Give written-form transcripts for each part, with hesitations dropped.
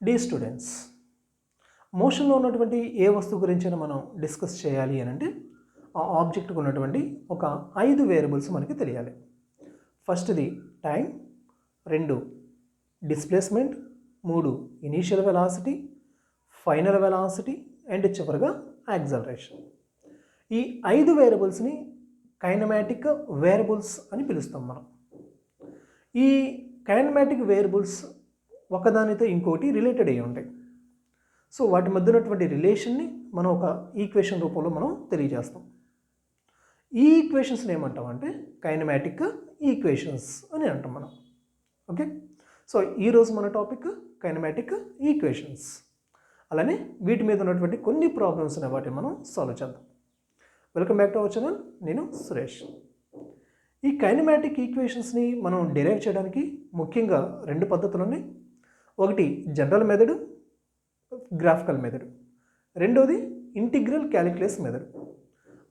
D students, మోషన్లో ఉన్నటువంటి ఏ వస్తువు గురించైనా మనం డిస్కస్ చేయాలి అని అంటే ఆ ఆబ్జెక్ట్కి ఉన్నటువంటి ఒక 5 వేరియబుల్స్ మనకి తెలియాలి. ఫస్ట్ది time, 2 displacement, 3 initial velocity, final velocity and చివరిగా యాక్సలరేషన్. ఈ 5 వేరియబుల్స్ని కైనమాటిక్ వేరియబుల్స్ అని పిలుస్తాం మనం. ఈ కైనమాటిక్ వేరియబుల్స్ ఒకదానితో ఇంకోటి రిలేటెడ్ అయ్యి ఉంటాయి. సో వాటి మధ్య ఉన్నటువంటి రిలేషన్ని మనం ఒక ఈక్వేషన్ రూపంలో మనం తెలియజేస్తాం. ఈ ఈక్వేషన్స్ని ఏమంటామంటే కైనమాటిక్ ఈక్వేషన్స్ అని అంటాం మనం. ఓకే, సో ఈరోజు మన టాపిక్ కైనమాటిక్ ఈక్వేషన్స్. అలానే వీటి మీద ఉన్నటువంటి కొన్ని ప్రాబ్లమ్స్ అనే వాటిని మనం సాల్వ్ చేద్దాం. Welcome back to our channel. నేను సురేష్. ఈ కైనమాటిక్ ఈక్వేషన్స్ని మనం డిరైవ్ చేయడానికి ముఖ్యంగా 2 పద్ధతులు ఉన్నాయి. ఒకటి జనరల్ మెథడ్, గ్రాఫికల్ మెథడ్. రెండోది ఇంటిగ్రల్ క్యాలిక్యులస్ మెథడ్.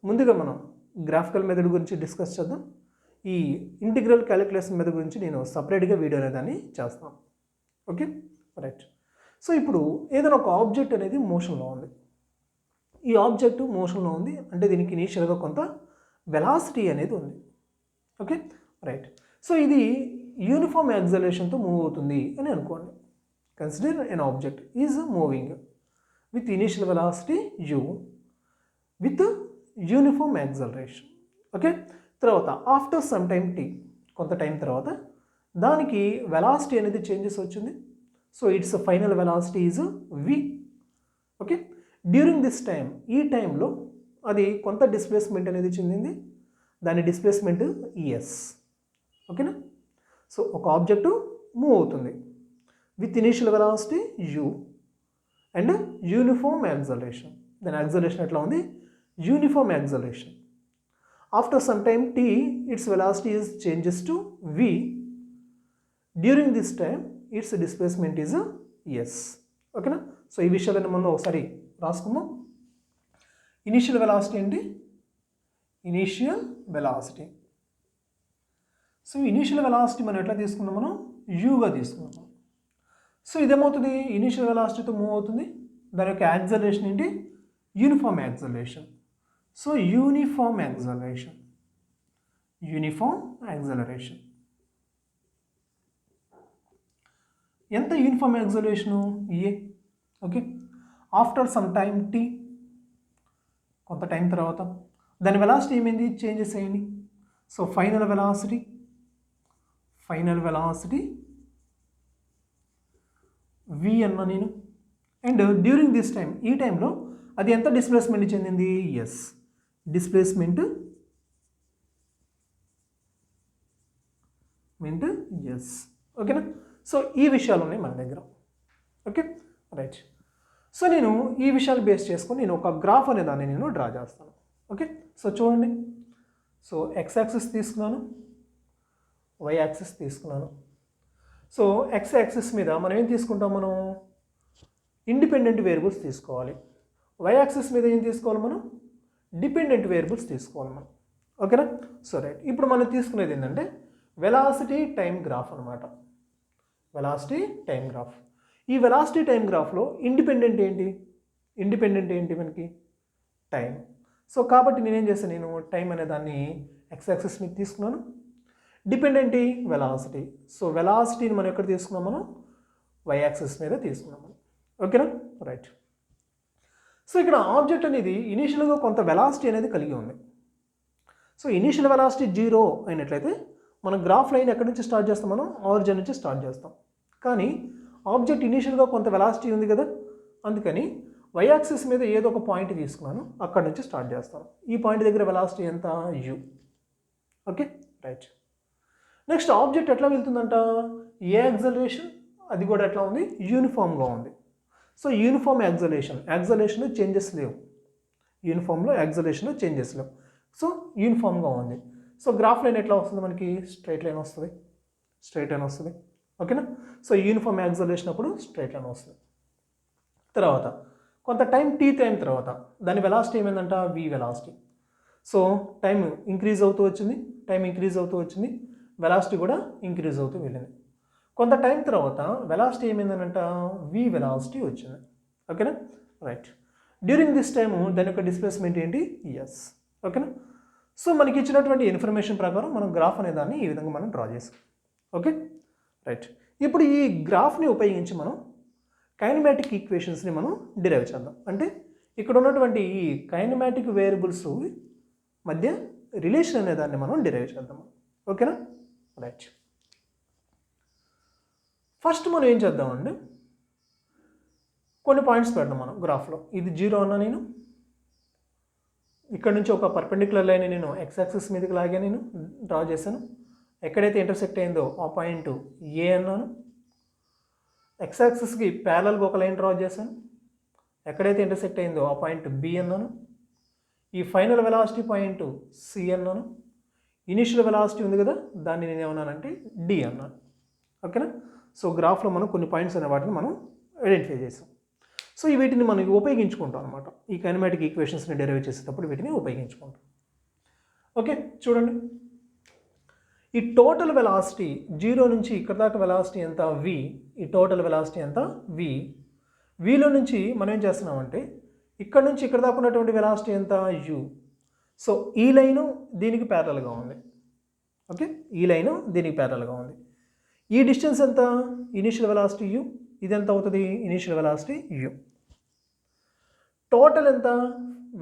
ముందుగా మనం గ్రాఫికల్ మెథడ్ గురించి డిస్కస్ చేద్దాం. ఈ ఇంటిగ్రల్ క్యాలిక్యులస్ మెథడ్ గురించి నేను సపరేట్గా వీడియో అనేదాన్ని చేస్తాను. Okay, right. సో ఇప్పుడు ఏదైనా ఒక ఆబ్జెక్ట్ అనేది మోషన్లో ఉంది. ఈ ఆబ్జెక్ట్ మోషన్లో ఉంది అంటే దీనికి ఇనీషియల్గా కొంత వెలాసిటీ అనేది ఉంది. Okay, right. సో ఇది యూనిఫామ్ యాక్సలరేషన్తో మూవ్ అవుతుంది అని అనుకోండి. Consider an object is moving with initial velocity u with uniform acceleration. Okay, తర్వాత ఆఫ్టర్ సమ్ టైమ్ t, కొంత టైం తర్వాత దానికి వెలాసిటీ అనేది చేంజెస్ వచ్చింది. So it's final velocity is v. Okay, during this time, ఈ టైంలో అది కొంత డిస్ప్లేస్మెంట్ అనేది చెందింది. దాని డిస్ప్లేస్మెంట్ es. ఓకేనా. సో ఒక ఆబ్జెక్టు మూవ్ అవుతుంది with initial velocity u and uniform acceleration. దాని యాక్సలరేషన్ ఎట్లా ఉంది? Uniform acceleration. After some time t, its velocity is changes to v. During this time its displacement is s. ఓకేనా. So ఈ విషయాలను మనం ఒకసారి రాసుకుందాం. ఇనీషియల్ వెలాసిటీ ఏంటి? Initial velocity. So initial velocity మనం ఎట్లా తీసుకుందాం? మనం యూగా తీసుకుందాం. సో ఇదేమవుతుంది? ఇనీషియల్ వెలాసిటీతో మూవ్ అవుతుంది. దాని యొక్క యాక్సలరేషన్ ఏంటి? Uniform acceleration. So uniform acceleration, uniform acceleration ఎంత? Uniform acceleration a. Okay, after some time tea, కొంత టైం తర్వాత దాని వెలాసిటీ ఏమైంది? చేంజెస్ అయ్యింది. So final velocity, final velocity v అన్నా నేను. అండ్ డ్యూరింగ్ దిస్ టైం, ఈ టైంలో అది ఎంత డిస్ప్లేస్మెంట్ చెందింది? S, displacement S. ఓకేనా. సో ఈ విషయాలు ఉన్నాయి మన దగ్గర. Okay, right. సో నేను ఈ విషయాలు బేస్ చేసుకొని నేను ఒక గ్రాఫ్ అనే దాన్ని నేను డ్రా చేస్తాను. ఓకే, సో చూడండి. సో ఎక్స్ యాక్సిస్ తీసుకున్నాను, వై యాక్సిస్ తీసుకున్నాను. సో ఎక్స్ యాక్సిస్ మీద మనం ఏం తీసుకుంటాం? మనం ఇండిపెండెంట్ వేరియబుల్స్ తీసుకోవాలి. వై యాక్సిస్ మీద ఏం తీసుకోవాలి? మనం డిపెండెంట్ వేరియబుల్స్ తీసుకోవాలి మనం. ఓకేనా. So right. ఇప్పుడు మనం తీసుకునేది ఏంటంటే వెలాసిటీ టైం గ్రాఫ్ అనమాట. Velocity time graph. ఈ వెలాసిటీ టైం గ్రాఫ్లో ఇండిపెండెంట్ ఏంటి? ఇండిపెండెంట్ ఏంటి మనకి? టైం. సో కాబట్టి నేనేం చేస్తాను? నేను టైం అనే దాన్ని ఎక్స్ యాక్సిస్ మీద తీసుకున్నాను. Dependent velocity. సో వెలాసిటీని మనం ఎక్కడ తీసుకున్నాం? మనం వై యాక్సిస్ మీద తీసుకున్నాము. ఓకేనా, రైట్. సో ఇక్కడ ఆబ్జెక్ట్ అనేది ఇనీషియల్గా కొంత వెలాసిటీ అనేది కలిగి ఉంది. సో ఇనీషియల్ వెలాసిటీ 0 అయినట్లయితే మన గ్రాఫ్ లైన్ ఎక్కడి నుంచి స్టార్ట్ చేస్తాం? మనం ఆరిజిన్ నుంచి స్టార్ట్ చేస్తాం. కానీ ఆబ్జెక్ట్ ఇనీషియల్గా కొంత వెలాసిటీ ఉంది కదా, అందుకని వై యాక్సిస్ మీద ఏదో ఒక పాయింట్ తీసుకున్నాను, అక్కడ నుంచి స్టార్ట్ చేస్తాను. ఈ పాయింట్ దగ్గర వెలాసిటీ ఎంత? u. Okay, right. Next object ఎట్లా వెళ్తుందంట? ఏ యాక్సలరేషన్, అది కూడా ఎట్లా ఉంది? యూనిఫామ్గా ఉంది. సో యూనిఫామ్ యాక్సలరేషన్ చేంజెస్ లేవు. యూనిఫామ్లో యాక్సలరేషన్ చేంజెస్ లేవు. సో యూనిఫామ్గా ఉంది. సో గ్రాఫ్ లైన్ ఎట్లా వస్తుంది మనకి? స్ట్రైట్ లైన్ వస్తుంది. స్ట్రైట్ లైన్ వస్తుంది. ఓకేనా. సో యూనిఫామ్ యాక్సలరేషన్ అప్పుడు స్ట్రైట్ లైన్ వస్తుంది. తర్వాత కొంత టైం t టైం తర్వాత దాని వెలాసిటీ ఏమైందంట? v velocity. So time increase అవుతూ వచ్చింది, వెలాసిటీ కూడా ఇంక్రీజ్ అవుతూ వెళ్ళింది. కొంత టైం తర్వాత వెలాసిటీ ఏమైందనంట వి వెలాసిటీ వచ్చింది. ఓకేనా, రైట్. డ్యూరింగ్ దిస్ టైము దాని యొక్క డిస్ప్లేస్మెంట్ ఏంటి, ఎస్. ఓకేనా. సో మనకి ఇచ్చినటువంటి ఇన్ఫర్మేషన్ ప్రకారం మనం గ్రాఫ్ అనే దాన్ని ఈ విధంగా మనం డ్రా చేసాం. Okay, right. ఇప్పుడు ఈ గ్రాఫ్ని ఉపయోగించి మనం కైనమాటిక్ ఈక్వేషన్స్ని మనం డిరైవ్ చేద్దాం. అంటే ఇక్కడ ఉన్నటువంటి ఈ కైనమాటిక్ వేరియబుల్స్ మధ్య రిలేషన్ అనే దాన్ని మనం డిరైవ్ చేద్దాం. ఓకేనా, రైట్. ఫస్ట్ మనం ఏం చేద్దామండి, కొన్ని పాయింట్స్ పెడదాం మనం గ్రాఫ్లో. ఇది 0 అన్నా, నేను ఇక్కడ నుంచి ఒక పర్పెండిక్యులర్ లైన్ నేను ఎక్స్ యాక్సిస్ మీదకి లాగా నేను డ్రా చేశాను. ఎక్కడైతే ఇంటర్సెక్ట్ అయిందో ఆ పాయింట్ ఏ అన్నాను. ఎక్స్ యాక్సిస్కి ప్యారలల్గా ఒక లైన్ డ్రా చేశాను. ఎక్కడైతే ఇంటర్సెక్ట్ అయిందో ఆ పాయింట్ బి అన్నాను. ఈ ఫైనల్ వెలాసిటీ పాయింట్ సి అన్నాను. ఇనిషియల్ వెలాసిటీ ఉంది కదా, దాన్ని నేను ఏమన్నానంటే డి అన్నాను. ఓకేనా. సో గ్రాఫ్లో మనం కొన్ని పాయింట్స్ అనే వాటిని మనం ఐడెంటిఫై చేసాం. సో వీటిని మనం ఉపయోగించుకుంటాం అనమాట. ఈ కైనమాటిక్ ఈక్వేషన్స్ని డెరైవ్ చేసేటప్పుడు వీటిని ఉపయోగించుకుంటాం. ఓకే, చూడండి. ఈ టోటల్ వెలాసిటీ 0 నుంచి ఇక్కడ దాకా వెలాసిటీ ఎంత, వి. ఈ టోటల్ వెలాసిటీ ఎంత, వి. విలో నుంచి మనం ఏం చేస్తున్నామంటే ఇక్కడ నుంచి ఇక్కడ దాకా ఉన్నటువంటి వెలాసిటీ ఎంత, యు. సో ఈ లైను దీనికి ప్యారలల్గా ఉంది. ఓకే, ఈ లైను దీనికి ప్యారలల్గా ఉంది. ఈ డిస్టెన్స్ ఎంత, ఇనిషియల్ వెలాసిటీ యు. ఇది ఎంత అవుతుంది, ఇనిషియల్ వెలాసిటీ యు. టోటల్ ఎంత,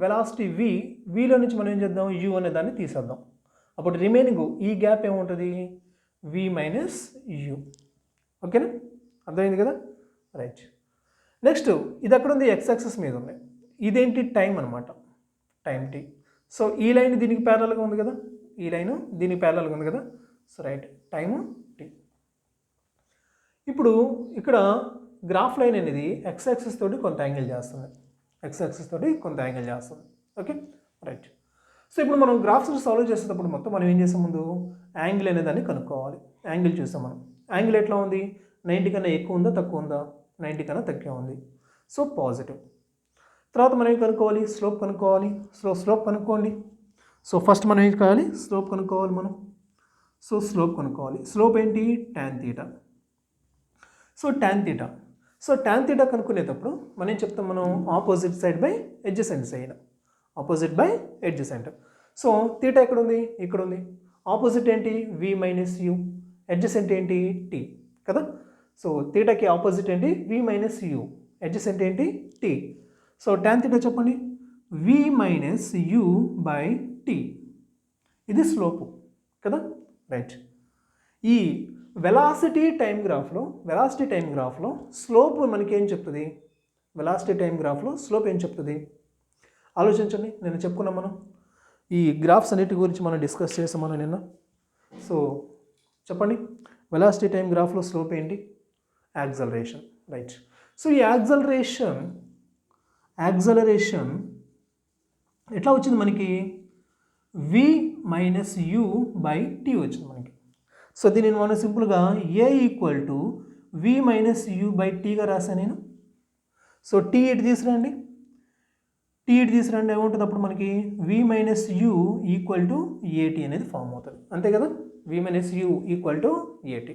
వెలాసిటీ వి. విలో నుంచి మనం ఏం చేద్దాం, యు అనే దాన్ని తీసేద్దాం. అప్పుడు రిమైనింగ్ ఈ గ్యాప్ ఏముంటుంది, వి మైనస్ యు. ఓకేనా, అర్థమైంది కదా, రైట్. నెక్స్ట్ ఇది ఎక్కడ ఉంది, ఎక్స్ యాక్సిస్ మీద ఉంది. ఇదేంటి, టైం అనమాట, టైం టీ. సో ఈ లైన్ దీనికి ప్యారలల్గా ఉంది కదా, ఈ లైన్ దీనికి ప్యారలల్గా ఉంది కదా. So right, time T. ఇప్పుడు ఇక్కడ గ్రాఫ్ లైన్ అనేది ఎక్స్ యాక్సిస్ తోటి కొంత యాంగిల్ చేస్తుంది. ఎక్స్ యాక్సిస్ తోటి కొంత యాంగిల్ చేస్తుంది. Okay, right. సో ఇప్పుడు మనం గ్రాఫ్స్ని సాల్వ్ చేసేటప్పుడు మొత్తం మనం ఏం చేసాం, ముందు యాంగిల్ అనే దాన్ని కనుక్కోవాలి. యాంగిల్ చూసాం మనం. యాంగిల్ ఎట్లా ఉంది, 90 కన్నా ఎక్కువ ఉందా తక్కువ ఉందా, 90 కన్నా తక్కువ ఉంది. So positive. తర్వాత మనం ఏం కనుక్కోవాలి, స్లోప్ కనుక్కోవాలి. స్లోప్ కనుక్కోండి. సో ఫస్ట్ మనం ఏం కావాలి, స్లోప్ కనుక్కోవాలి మనం. సో స్లోప్ కనుక్కోవాలి. స్లోప్ ఏంటి, tan θ. So tan θ. So tan θ కనుక్కునేటప్పుడు మనం ఏం చెప్తాం, మనం opposite side by adjacent side. Opposite by adjacent. So θ ఎక్కడ ఉంది, ఇక్కడ ఉంది. ఆపోజిట్ ఏంటి, వి మైనస్ యు. అడ్జసెంట్ ఏంటి, టీ కదా. సో θకి ఆపోజిట్ ఏంటి, వి మైనస్ యు. అడ్జసెంట్ ఏంటి, టీ. సో tan θ చెప్పండి, v minus u by t. ఇది స్లోపు కదా, రైట్. ఈ వెలాసిటీ టైం గ్రాఫ్లో స్లోప్ మనకి ఏం చెప్తుంది, వెలాసిటీ టైం గ్రాఫ్లో స్లోప్ ఏం చెప్తుంది ఆలోచించండి. నేను చెప్పుకున్నాం, మనం ఈ గ్రాఫ్స్ అన్నిటి గురించి మనం డిస్కస్ చేసాం మనం నిన్న. సో చెప్పండి, వెలాసిటీ టైం గ్రాఫ్లో స్లోప్ ఏంటి, యాక్సలరేషన్, రైట్. సో ఈ యాక్సలరేషన్ ఎట్లా వచ్చింది మనకి, v minus u by t వచ్చింది మనకి. సో దీనిని మనం సింపుల్గా a equal to v minus u by టీగా రాసాను నేను. సో టీ ఇటు తీసుకురండి, ఏముంటుంది అప్పుడు మనకి, v minus you equal to ఏటీ అనేది ఫామ్ అవుతుంది. అంతే కదా, వి మైనస్ యు ఈక్వల్ టు ఏటీ.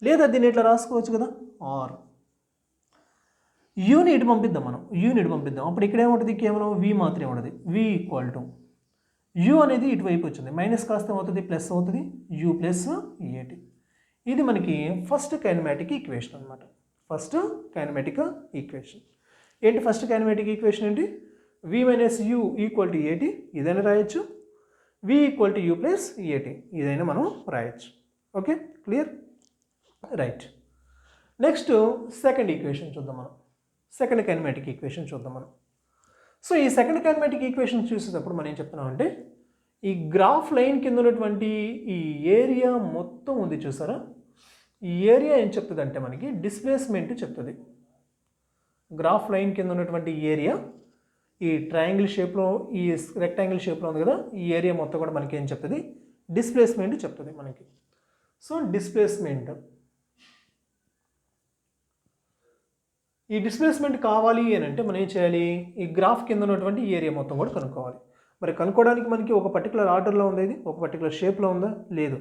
లేదా దీన్ని ఇట్లా రాసుకోవచ్చు కదా, ఆర్. యూని ఇటు పంపిద్దాం మనం, అప్పుడు ఇక్కడ ఏముంటుంది, కేవలం వి మాత్రమే ఉంటుంది. వి ఈక్వల్ టు యు అనేది ఇటువైపు వచ్చింది, మైనస్ కాస్త అవుతుంది, ప్లస్ అవుతుంది, యు ప్లస్ ఏటీ. ఇది మనకి ఫస్ట్ కైనమాటిక్ ఈక్వేషన్ అనమాట. ఏంటి ఫస్ట్ కైనమాటిక్ ఈక్వేషన్ ఏంటి, v minus you equal to ఏటీ. ఇదైనా రాయొచ్చు, వి ఈక్వల్ టు యు ప్లస్ ఏటీ, ఇదైనా మనం రాయొచ్చు. Okay, clear, right. Next second equation చూద్దాం మనం. సెకండ్ కైనమాటిక్ ఈక్వేషన్ చూద్దాం మనం. సో ఈ సెకండ్ కైనమాటిక్ ఈక్వేషన్ చూసేటప్పుడు మనం ఏం చెప్తున్నామంటే, ఈ గ్రాఫ్ లైన్ కింద ఉన్నటువంటి ఈ ఏరియా మొత్తం ఉంది చూసారా, ఈ ఏరియా ఏం చెప్తుంది అంటే మనకి డిస్ప్లేస్మెంట్ చెప్తుంది. గ్రాఫ్ లైన్ కింద ఉన్నటువంటి ఏరియా ఈ ట్రయాంగిల్ షేప్లో, ఈ రెక్టాంగిల్ షేప్లో ఉంది కదా, ఈ ఏరియా మొత్తం కూడా మనకి ఏం చెప్తుంది, డిస్ప్లేస్మెంట్ చెప్తుంది మనకి. సో డిస్ప్లేస్మెంట్, ఈ డిస్ప్లేస్మెంట్ కావాలి అని అంటే మనం ఏం చేయాలి, ఈ గ్రాఫ్ కింద ఉన్నటువంటి ఏరియా మొత్తం కూడా కనుక్కోవాలి. మరి కనుక్కోవడానికి మనకి ఒక పర్టికులర్ ఆర్డర్లో ఉంది, ఇది ఒక పర్టికులర్ షేప్లో ఉందా, లేదు.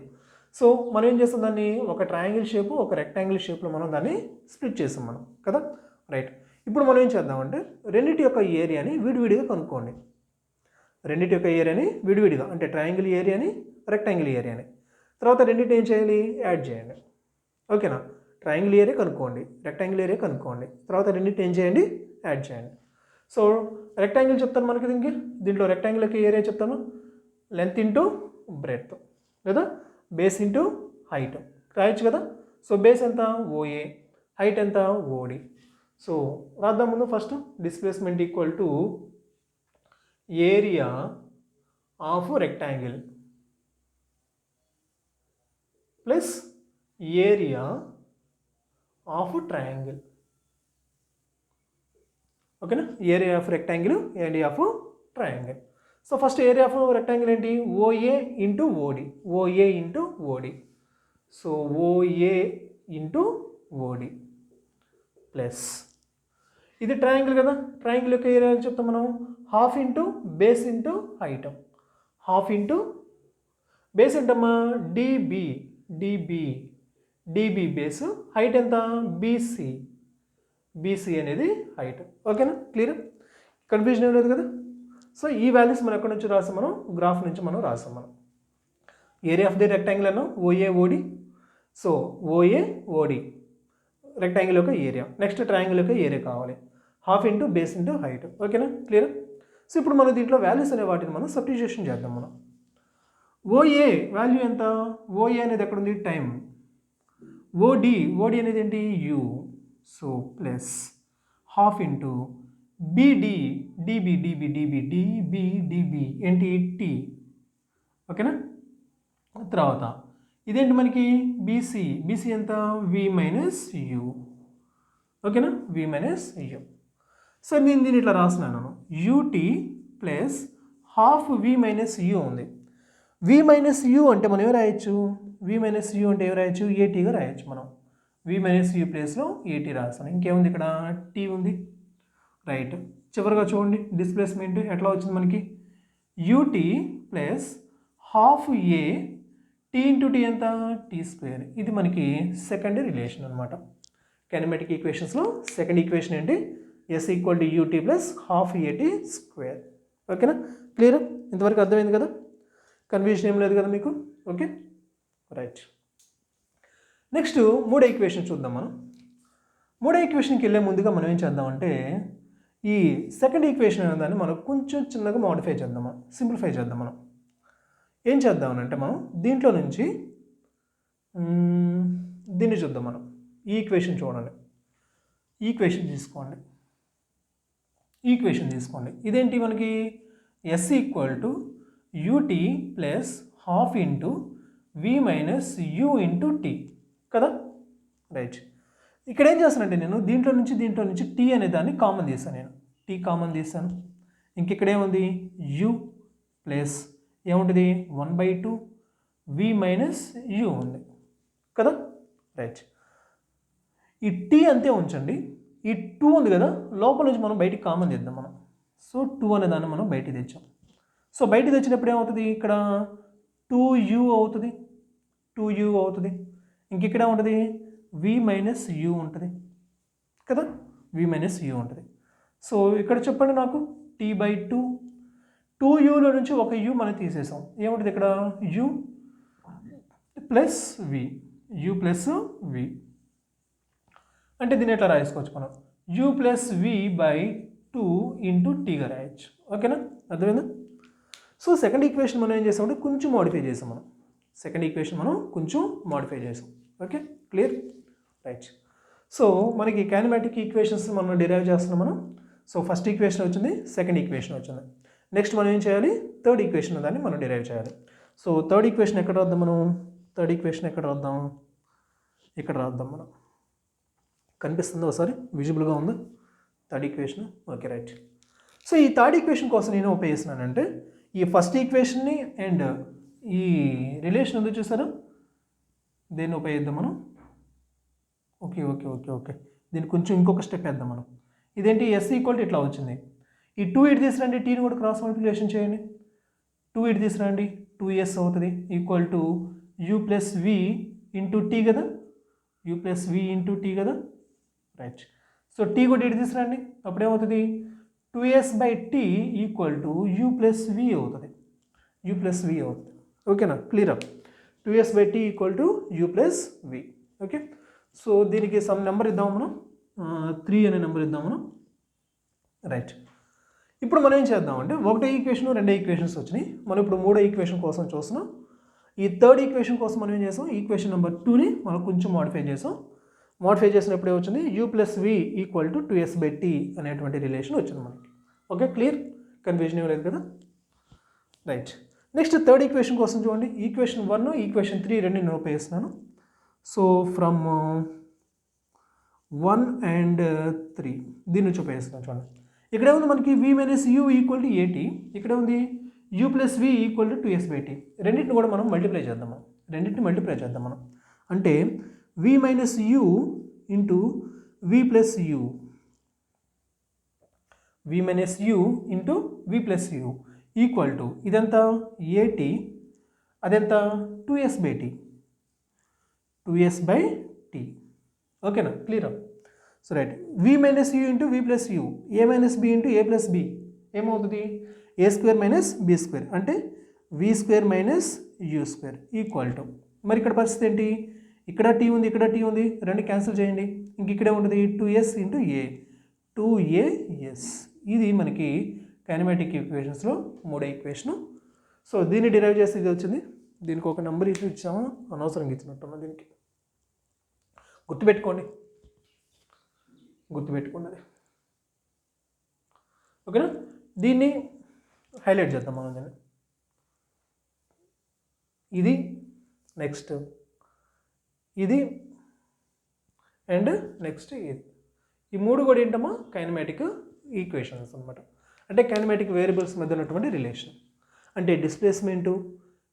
సో మనం ఏం చేస్తాం, దాన్ని ఒక ట్రయాంగిల్ షేపు ఒక రెక్టాంగిల్ షేప్లో మనం దాన్ని స్ప్లిట్ చేస్తాం మనం కదా. రైట్, ఇప్పుడు మనం ఏం చేద్దామంటే రెండింటి యొక్క ఏరియాని విడివిడిగా కనుక్కోండి. రెండింటి యొక్క ఏరియాని విడివిడిగా, అంటే ట్రయాంగిల్ ఏరియాని రెక్టాంగిల్ ఏరియాని, తర్వాత రెండింటిని ఏం చేయాలి, యాడ్ చేయండి. ఓకేనా, ట్రయాంగిల్ ఏరియా కనుక్కోండి, రెక్టాంగిల్ ఏరియా కనుక్కోండి, తర్వాత రెండింటిని ఏం చేయండి, యాడ్ చేయండి. సో రెక్టాంగిల్ చెప్తాను మనకి, దీంట్లో రెక్టాంగిల్ యొక్క ఏరియా చెప్తాను, లెంత్ ఇంటూ బ్రెడ్త్ లేదా బేస్ ఇంటూ హైట్ రాయొచ్చు కదా. సో బేస్ ఎంత, ఓఏ, హైట్ ఎంత, ఓడి. సో రాద్దాం ముందు first displacement equal to area of rectangle plus area of triangle. ఓకేనా, area of rectangle, area of triangle. So first area of rectangle ఏంటి, OA into OD, OA into OD. So OA into OD plus ఇది triangle కదా, triangle యొక్క area చెప్తాం మనం, half into base into height. Half into base ఏంటమ్మా, dB, DB, dB base, height ఎంత, BC, BC అనేది height. ఓకేనా, క్లియర్, కన్ఫ్యూజన్ ఏం లేదు కదా. సో ఈ వాల్యూస్ మనం ఎక్కడి నుంచి రాసాం, మనం గ్రాఫ్ నుంచి మనం రాసాం. మనం ఏరియా ఆఫ్ ది రెక్టాంగిల్ అన్నాం ఓఏ ఓడి. సో ఓఏ ఓడి రెక్టాంగిల్ యొక్క ఏరియా, నెక్స్ట్ ట్రయాంగిల్ యొక్క ఏరియా కావాలి, half into base into height. ఓకేనా, క్లియర్. సో ఇప్పుడు మనం దీంట్లో వాల్యూస్ అనే వాటిని మనం సబ్స్టిట్యూషన్ చేద్దాం. మనం ఓఏ వాల్యూ ఎంత, ఓఏ అనేది ఎక్కడ ఉంది, టైం. ఓడి, ఓడి అనేది ఏంటి, U. So plus half into BD, DB, DB, DB, DB, DB ఏంటి, టీ. ఓకేనా, తర్వాత ఇదేంటి మనకి, బీసీ, బీసీ ఎంత, వి మైనస్ యూ. ఓకేనా, వి మైనస్ యూ. సో నేను దీన్ని ఇట్లా రాస్తున్నాను, U T plus half V minus U ఉంది. వి మైనస్ యూ అంటే మనం ఏం రాయొచ్చు, వి మైనస్ యూ అంటే ఏం రాయొచ్చు, ఏటీగా రాయొచ్చు మనం. వి మైనస్ యూ ప్లేస్లో ఏటీ రాస్తాను. ఇంకేముంది ఇక్కడ, టీ ఉంది. రైట్, చివరిగా చూడండి డిస్ప్లేస్మెంట్ ఎట్లా వచ్చింది మనకి, U T plus half A T into T ఎంత, టీ స్క్వేర్. ఇది మనకి సెకండ్ రిలేషన్ అనమాట. కైనమాటిక్ ఈక్వేషన్స్లో సెకండ్ ఈక్వేషన్ ఏంటి, S equal to UT plus half ఏటీ స్క్వేర్. ఓకేనా, క్లియర్, ఇంతవరకు అర్థమైంది కదా, కన్ఫ్యూజన్ ఏం లేదు కదా మీకు. Okay, right. నెక్స్ట్ మూడో ఈక్వేషన్ చూద్దాం. మనం మూడో ఈక్వేషన్కి వెళ్ళే ముందుగా మనం ఏం చేద్దామంటే, ఈ సెకండ్ ఈక్వేషన్ అనే దాన్ని మనం కొంచెం చిన్నగా మోడిఫై చేద్దాం, మనం సింప్లిఫై చేద్దాం. మనం ఏం చేద్దామనంటే, మనం దీంట్లో నుంచి దీన్ని చూద్దాం. మనం ఈ ఈక్వేషన్ చూడండి, ఈక్వేషన్ తీసుకోండి, ఈక్వేషన్ తీసుకోండి. ఇదేంటి మనకి, S equal to UT plus half into V minus U into tea కదా. రైట్, ఇక్కడ ఏం చేస్తానంటే నేను దీంట్లో నుంచి టీ అనే దాన్ని కామన్ తీసాను, నేను టీ కామన్ తీసాను. ఇంకెక్కడ ఏముంది, యూ ప్లస్ ఏముంటుంది, 1/2 వి మైనస్ యూ ఉంది కదా. రైట్, ఈ టీ అంతే ఉంచండి. ఈ 2 ఉంది కదా, లోపల నుంచి మనం బయటికి కామన్ తెద్దాం మనం. సో 2 అనే దాన్ని మనం బయటికి తెచ్చాం. సో బయటికి తెచ్చినప్పుడు ఏమవుతుంది, ఇక్కడ 2u అవుతుంది, 2u అవుతుంది. ఇంకెక్కడ ఉంటుంది, వి మైనస్ యూ ఉంటుంది కదా, వి మైనస్ యూ ఉంటుంది. సో ఇక్కడ చెప్పండి నాకు, t/2, 2uలో నుంచి ఒక u మనం తీసేసాం, ఏముంటుంది ఇక్కడ, u plus V, u plus V. అంటే దీన్ని ఎట్లా రాసుకోవచ్చు మనం, u plus V by 2 into టీగా రాయొచ్చు. ఓకేనా, అర్థమైందా. సో సెకండ్ ఈక్వేషన్ మనం ఏం చేసామంటే కొంచెం మోడిఫై చేసాం మనం. సెకండ్ ఈక్వేషన్ మనం కొంచెం మోడిఫై చేసాం. Okay, clear, right. సో మనకి కైనమాటిక్ ఈక్వేషన్స్ మనం డిరైవ్ చేస్తున్నాం మనం. సో ఫస్ట్ ఈక్వేషన్ వచ్చింది, సెకండ్ ఈక్వేషన్ వచ్చింది. నెక్స్ట్ మనం ఏం చేయాలి, థర్డ్ ఈక్వేషన్ దాన్ని మనం డిరైవ్ చేయాలి. సో థర్డ్ ఈక్వేషన్ ఎక్కడ రాద్దాం మనం, థర్డ్ ఈక్వేషన్ ఎక్కడ రాద్దాం, ఇక్కడ రాద్దాం మనం. కనిపిస్తుందా ఒకసారి, విజిబుల్గా ఉందా third equation. Okay, right. So ఈ థర్డ్ ఈక్వేషన్ కోసం నేను ఉపయోగిస్తున్నానంటే ఈ ఫస్ట్ ఈక్వేషన్ని అండ్ ఈ రిలేషన్ ఎందుకు చూసారా, దేన్ని ఉపయోగిద్దాం మనం. ఓకే ఓకే ఓకే ఓకే దీన్ని కొంచెం ఇంకొక స్టెప్ వేద్దాం మనం. ఇదేంటి, ఎస్ ఈక్వల్ టు ఇట్లా వచ్చింది. ఈ 2 ఇటు తీసుకురండి, టీని కూడా క్రాస్ మల్టిప్లికేషన్ చేయండి. 2 ఇటు తీసుకురండి, 2s అవుతుంది equal to you plus v into tea కదా, u plus v into tea కదా, రైట్. సో టీ కూడా ఇటు తీసుకురండి, అప్పుడేమవుతుంది 2s/t equal to you plus v అవుతుంది, యూ ప్లస్ వి అవుతుంది. ఓకేనా, clear up. 2s/t equal to you plus v. Okay, so దీనికి సమ్ నెంబర్ ఇద్దాం మనం, 3 అనే నెంబర్ ఇద్దాం మనం, రైట్. ఇప్పుడు మనం ఏం చేద్దామంటే ఒకటో ఈక్వేషన్ రెండో ఈక్వేషన్స్ వచ్చినాయి, మనం ఇప్పుడు మూడో ఈక్వేషన్ కోసం చూస్తున్నాం. ఈ థర్డ్ ఈక్వేషన్ కోసం మనం ఏం చేసాం, ఈక్వేషన్ నెంబర్ 2ని మనం కొంచెం మోడిఫై చేసాం. మోడిఫై చేసినప్పుడు ఏమొచ్చింది, you plus V equal to 2s/t అనేటువంటి రిలేషన్ వచ్చింది మనకి. ఓకే, క్లియర్, కన్ఫ్యూజన్ ఏం లేదు కదా, రైట్. నెక్స్ట్ థర్డ్ ఈక్వేషన్ కోసం చూడండి, ఈక్వేషన్ 1 ఈక్వేషన్ 3 రెండు నేను ఉపయోగిస్తున్నాను. సో ఫ్రమ్ 1 and 3 దీని నుంచి ఉపయోగిస్తున్నాను చూడండి. ఇక్కడ ఉంది మనకి v minus U equal to A T, ఇక్కడ ఉంది U plus V equal to 2s/t. రెండింటిని కూడా మనం మల్టిప్లై చేద్దాం, మనం అంటే v minus U into V plus U, V minus U into V plus U equal to ఇదంతా ఏటీ, అదంతా 2s/t, 2s/t. ఓకేనా, clear. So right, V minus U into V plus U, A minus B into A plus B ఏమవుతుంది, A square minus B square అంటే వి square minus you square equal to, మరి ఇక్కడ పరిస్థితి ఏంటి, ఇక్కడ tea ఉంది, ఇక్కడ టీ ఉంది, రెండు క్యాన్సిల్ చేయండి, ఇంక ఇక్కడే ఉంటుంది 2s ఇంటూ ఏ, 2as. ఇది మనకి కైనమాటిక్ ఈక్వేషన్స్లో మూడో ఈక్వేషను. సో దీన్ని డిరైవ్ చేస్తే ఇది వచ్చింది, దీనికి ఒక నెంబర్ ఇచ్చాము, అనవసరంగా ఇచ్చినట్టున్నా, దీనికి గుర్తుపెట్టుకోండి అది. ఓకేనా, దీన్ని హైలైట్ చేద్దాం మనం, దీన్ని ఇది నెక్స్ట్ ఇది అండ్ నెక్స్ట్ ఇది, ఈ మూడు కూడా ఏంటమ్మా కైనమాటిక్ ఈక్వేషన్స్ అనమాట. అంటే కైనమాటిక్ వేరియబుల్స్ మధ్య ఉన్నటువంటి రిలేషన్, అంటే displacement,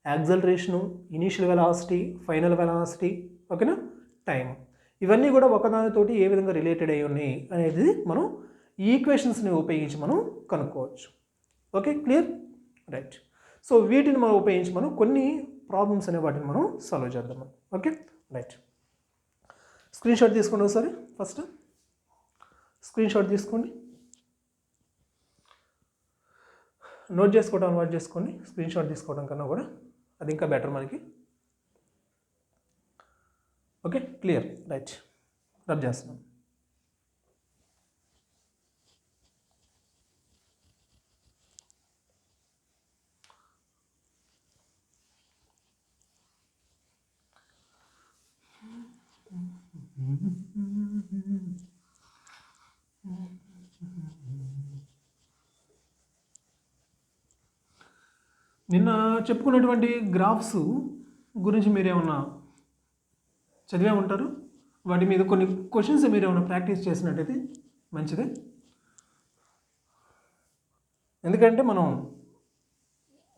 acceleration, initial velocity, final velocity, ఓకేనా, టైం, ఇవన్నీ కూడా ఒకదానితోటి ఏ విధంగా రిలేటెడ్ అయి ఉన్నాయి అనేది మనం ఈ ఈక్వేషన్స్ని ఉపయోగించి మనం కనుక్కోవచ్చు. Okay, clear, right. సో వీటిని మనం ఉపయోగించి మనం కొన్ని ప్రాబ్లమ్స్ అనే వాటిని మనం సాల్వ్ చేద్దాం. Okay, right. స్క్రీన్ షాట్ తీసుకోండి ఒకసారి, ఫస్ట్ స్క్రీన్ షాట్ తీసుకోండి, నోట్ చేసుకోవడం అలవాటు చేసుకోండి. స్క్రీన్ షాట్ తీసుకోవడం కన్నా కూడా అది ఇంకా బెటర్ మనకి. ఓకే, క్లియర్, రైట్, రబ్ చేస్తున్నాం. నిన్న చెప్పుకున్నటువంటి గ్రాఫ్స్ గురించి మీరేమన్నా చదివే ఉంటారు, వాటి మీద కొన్ని క్వశ్చన్స్ మీరు ఏమైనా ప్రాక్టీస్ చేసినట్టయితే మంచిదే. ఎందుకంటే మనం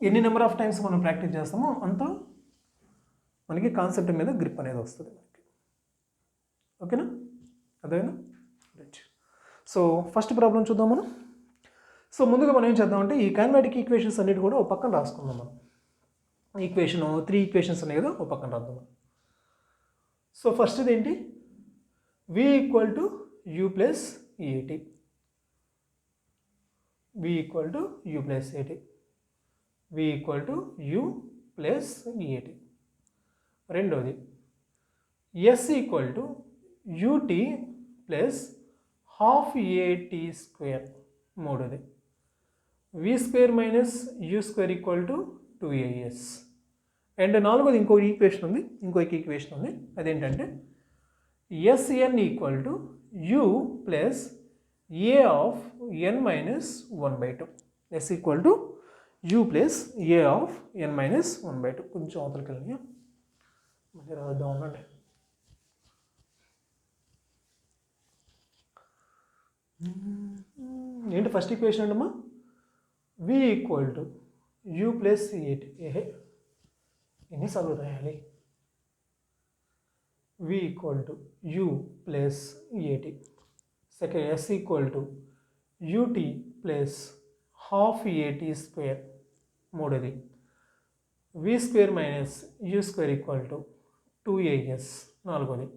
ఎన్ని నెంబర్ ఆఫ్ టైమ్స్ మనం ప్రాక్టీస్ చేస్తామో అంత మనకి కాన్సెప్ట్ మీద గ్రిప్ అనేది వస్తుంది మనకి. ఓకేనా, అదేనా, రైట్. సో ఫస్ట్ ప్రాబ్లం చూద్దాం మనం. సో ముందుగా మనం ఏం చేద్దామంటే ఈ కైనమాటిక్ ఈక్వేషన్స్ అన్నిటి కూడా ఒక పక్కన రాసుకుందాం మనం. ఈక్వేషన్ 3 ఈక్వేషన్స్ ఉన్నాయి కదా, ఒక పక్కన రాద్దాం. సో ఫస్ట్ది ఏంటి, v equal to you plus a t, v equal to you plus a t, v equal to you plus a t. రెండోది s equal to UT plus half ఏటీ స్క్వేర్. మూడోది v square minus you square equal to 2as. And నాలుగోది ఇంకో equation ఉంది, అదేంటంటే s n equal to you plus A of N minus 1/2. S equal to you plus A of N minus 1/2. కొంచెం అవతలకి వెళ్ళి మళ్ళీ రాద్దాం ఉండండి. ఏంటి ఫస్ట్ ఈక్వేషన్ అంటమ్మా, v equal to you plus a t. ఎన్నిసార్లు రాయాలి, v equal to you plus a t. Second s equal to UT plus half ఏటీ స్క్వేర్. మూడోది v square minus you square equal to 2as నాలుగోది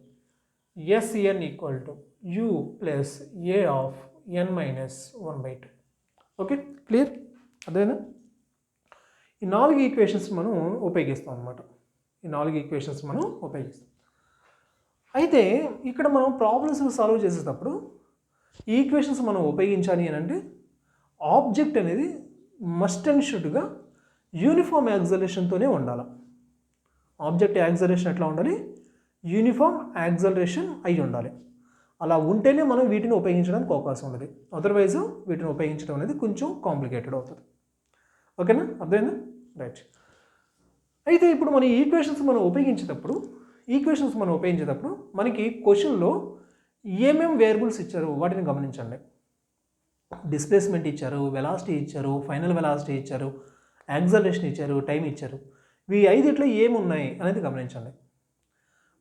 s n equal to you plus A of N minus 1/2. Okay, clear? అదేనా? ఈ 4 equations మనం ఉపయోగిస్తాం అనమాట. ఈ 4 equations మనం ఉపయోగిస్తాం. అయితే ఇక్కడ మనం ప్రాబ్లమ్స్ సాల్వ్ చేసేటప్పుడు ఈ ఈక్వేషన్స్ మనం ఉపయోగించాలి అని అంటే ఆబ్జెక్ట్ అనేది మస్ట్ అండ్ షుడ్గా యూనిఫామ్ యాక్సలరేషన్తోనే ఉండాలి. ఆబ్జెక్ట్ యాక్సలరేషన్ ఎట్లా ఉండాలి? యూనిఫామ్ యాక్సలరేషన్ అయి ఉండాలి. అలా ఉంటేనే మనం వీటిని ఉపయోగించడానికి అవకాశం ఉంది. అదర్వైజ్ వీటిని ఉపయోగించడం అనేది కొంచెం కాంప్లికేటెడ్ అవుతుంది. ఓకేనా? అర్థమైందా? రైట్. అయితే ఇప్పుడు మన ఈక్వేషన్స్ మనం ఉపయోగించేటప్పుడు మనకి క్వశ్చన్లో ఏమేమి వేరియబుల్స్ ఇచ్చారు వాటిని గమనించండి. డిస్ప్లేస్మెంట్ ఇచ్చారు, వెలాసిటీ ఇచ్చారు, ఫైనల్ వెలాసిటీ ఇచ్చారు, యాక్సలరేషన్ ఇచ్చారు, టైం ఇచ్చారు. ఈ 5 ఏమున్నాయి అనేది గమనించండి.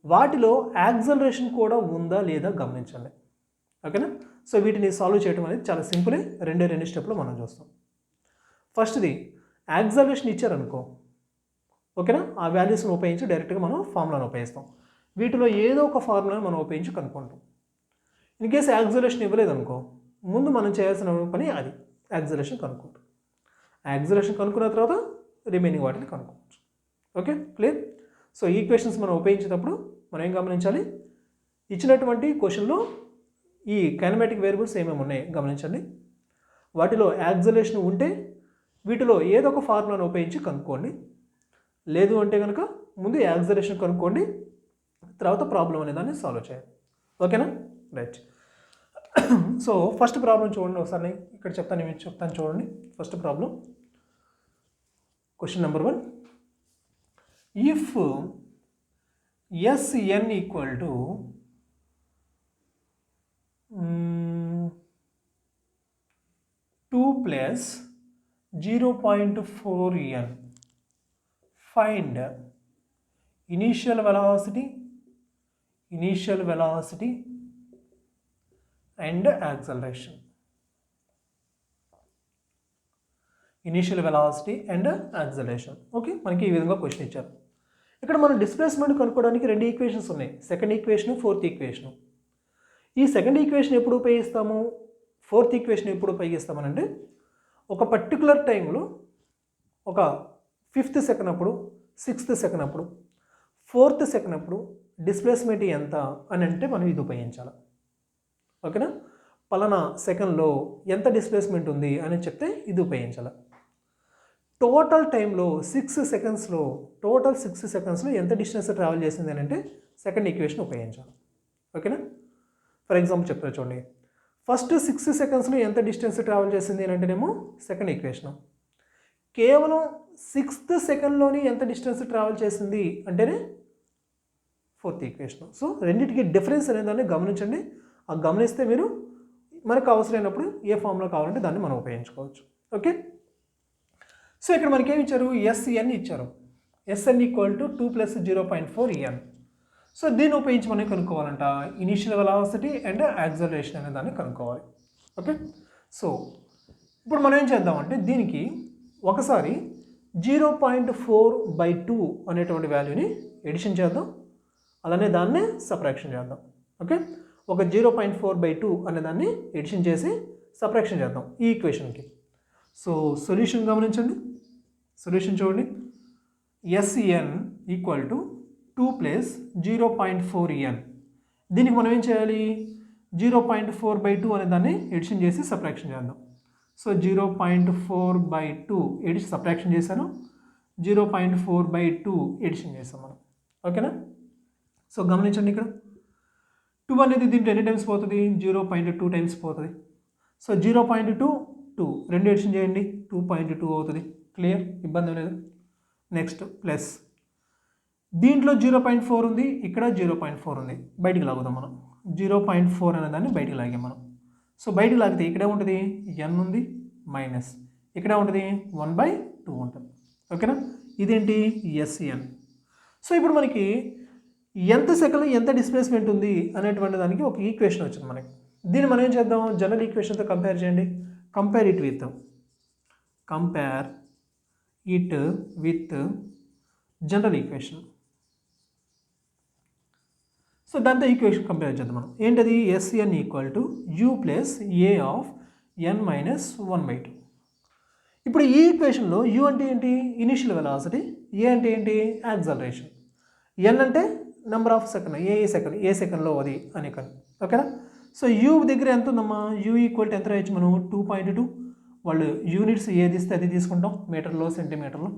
వాటిలో యాక్సలరేషన్ కూడా ఉందా లేదా గమనించండి. ఓకేనా? సో వీటిని సాల్వ్ చేయడం అనేది చాలా సింపులే. 2 స్టెప్లో మనం చూస్తాం. ఫస్ట్ది యాక్సలరేషన్ ఇచ్చారనుకో, ఓకేనా, ఆ వాల్యూస్ని ఉపయోగించి డైరెక్ట్గా మనం ఫార్ములాను ఉపయోగిస్తాం. వీటిలో ఏదో ఒక ఫార్ములాను మనం ఉపయోగించి కనుక్కుంటాం. ఇన్ కేసు యాక్సలరేషన్ ఇవ్వలేదనుకో, ముందు మనం చేయాల్సిన పని అది యాక్సలరేషన్ కనుక్కుంటాం. యాక్సలరేషన్ కనుక్కున్న తర్వాత రిమైనింగ్ వాటిని కనుక్కోవచ్చు. Okay, clear? సో ఈక్వేషన్స్ మనం ఉపయోగించేటప్పుడు మనం ఏం గమనించాలి? ఇచ్చినటువంటి క్వశ్చన్లో ఈ కైనమాటిక్ వేరియబుల్స్ ఏమేమి ఉన్నాయి గమనించండి. వాటిలో యాక్సలరేషన్ ఉంటే వీటిలో ఏదో ఒక ఫార్ములాను ఉపయోగించి కనుక్కోండి. లేదు అంటే కనుక ముందు యాక్సలరేషన్ కనుక్కోండి, తర్వాత ప్రాబ్లం అనే దాన్ని సాల్వ్ చేయాలి. ఓకేనా? రైట్. సో ఫస్ట్ ప్రాబ్లం చూడండి ఒకసారి. ఇక్కడ చెప్తాను చూడండి. First problem, question number 1. If Sn equal to 2 plus 0.4n, find initial velocity and acceleration. Initial velocity and acceleration. Okay, మనకి ఈ విధంగా క్వశ్చన్ ఇచ్చారు. ఇక్కడ మనం డిస్ప్లేస్మెంట్ కనుక్కోవడానికి 2 ఈక్వేషన్స్ ఉన్నాయి. Second equation, fourth equation. ఈ సెకండ్ ఈక్వేషన్ ఎప్పుడు ఉపయోగిస్తాము, ఫోర్త్ ఈక్వేషన్ ఎప్పుడు ఉపయోగిస్తామనంటే ఒక పర్టికులర్ టైంలో ఒక 5th సెకండ్ అప్పుడు, 6th సెకండ్ అప్పుడు, 4th సెకండ్ అప్పుడు డిస్ప్లేస్మెంట్ ఎంత అని అంటే మనం ఇది ఉపయోగించాలి. ఓకేనా? పలానా సెకండ్లో ఎంత డిస్ప్లేస్మెంట్ ఉంది అని చెప్తే ఇది ఉపయోగించాలి. టోటల్ టైంలో 6 సెకండ్స్లో ఎంత డిస్టెన్స్ ట్రావెల్ చేసింది అని అంటే సెకండ్ ఈక్వేషన్ ఉపయోగించాలి. ఓకేనా? ఫర్ ఎగ్జాంపుల్ చెప్తారు చూడండి. ఫస్ట్ 6 సెకండ్స్లో ఎంత డిస్టెన్స్ ట్రావెల్ చేసింది అని అంటేనేమో సెకండ్ ఈక్వేషన్. కేవలం 6th సెకండ్లోని ఎంత డిస్టెన్స్ ట్రావెల్ చేసింది అంటేనే ఫోర్త్ ఈక్వేషన్. సో రెండింటికి డిఫరెన్స్ అనేదాన్ని గమనించండి. ఆ గమనిస్తే మీరు మనకు అవసరమైనప్పుడు ఏ ఫార్ములా కావాలంటే దాన్ని మనం ఉపయోగించుకోవచ్చు. ఓకే, సో ఇక్కడ మనకి ఏమి ఇచ్చారు? ఎస్ఎన్ ఇచ్చారు. S N equal to 2 plus 0.4 so దీన్ని ఉపయోగించి మనం కనుక్కోవాలంట ఇనీషియల్ వెలాసిటీ అండ్ యాక్సలరేషన్ అనే దాన్ని కనుక్కోవాలి. ఓకే, సో ఇప్పుడు మనం ఏం చేద్దామంటే దీనికి ఒకసారి 0.4/2 అనేటువంటి వాల్యూని ఎడిషన్ చేద్దాం, అలానే దాన్ని సబ్ట్రాక్షన్ చేద్దాం. ఓకే, ఒక 0.4/2 అనే దాన్ని ఎడిషన్ చేసి సబ్ట్రాక్షన్ చేద్దాం ఈ ఈక్వేషన్కి. సో సొల్యూషన్ గమనించండి. సొల్యూషన్ చూడండి. S N equal to 2 plus 0.4n. దీనికి మనం ఏం చేయాలి? 0.4/2 అనే దాన్ని ఎడిషన్ చేసి సబ్ట్రాక్షన్ చేద్దాం. సో 0.4/2 ఎడిషన్ సబ్ట్రాక్షన్ చేశాను, 0.4/2 ఎడిషన్ చేస్తాం మనం. ఓకేనా? సో గమనించండి, ఇక్కడ 2 అనేది దీంట్లో ఎన్ని టైమ్స్ పోతుంది? 0.2 టైమ్స్ పోతుంది. సో 0.2 2 రెండు ఎడిషన్ చేయండి, 2.2 అవుతుంది. క్లియర్? ఇబ్బంది లేదు. నెక్స్ట్ ప్లస్ దీంట్లో 0.4 ఉంది, ఇక్కడ 0.4 ఉంది, బయటికి లాగుదాం మనం. 0.4 అనే దాన్ని బయటికి లాగాం మనం. సో బయటికి లాగితే ఇక్కడే ఉంటుంది n ఉంది, మైనస్ ఇక్కడే ఉంటుంది 1/2 ఉంటుంది. ఓకేనా? ఇదేంటి? ఎస్ఎన్. సో ఇప్పుడు మనకి ఎంత సెకండ్ ఎంత డిస్ప్లేస్మెంట్ ఉంది అనేటువంటి దానికి ఒక ఈక్వేషన్ వచ్చింది మనకి. దీన్ని మనం ఏం చేద్దాం? జనరల్ ఈక్వేషన్తో కంపేర్ చేయండి. Compare it with general equation. So దాంతో ఈక్వేషన్ కంపేర్ చేద్దాం మనం. ఏంటది? S N equal to you plus A of N minus 1/2. ఇప్పుడు ఈ ఈక్వేషన్లో యూ అంటే ఏంటి? ఇనిషియల్ వెలాసిటీ, ఏ అంటే ఏంటి? యాక్సలరేషన్, ఎన్ అంటే నెంబర్ ఆఫ్ సెకండ్, ఏ సెకండ్లో అది అని కానీ. ఓకేనా? సో యూ దగ్గర ఎంత ఉందమ్మా? యూ ఈక్వల్ టు ఎంత రాయొచ్చు మనం? 2.2. వాళ్ళు యూనిట్స్ ఏది ఇస్తే అది తీసుకుంటాం, మీటర్లో సెంటీమీటర్లో.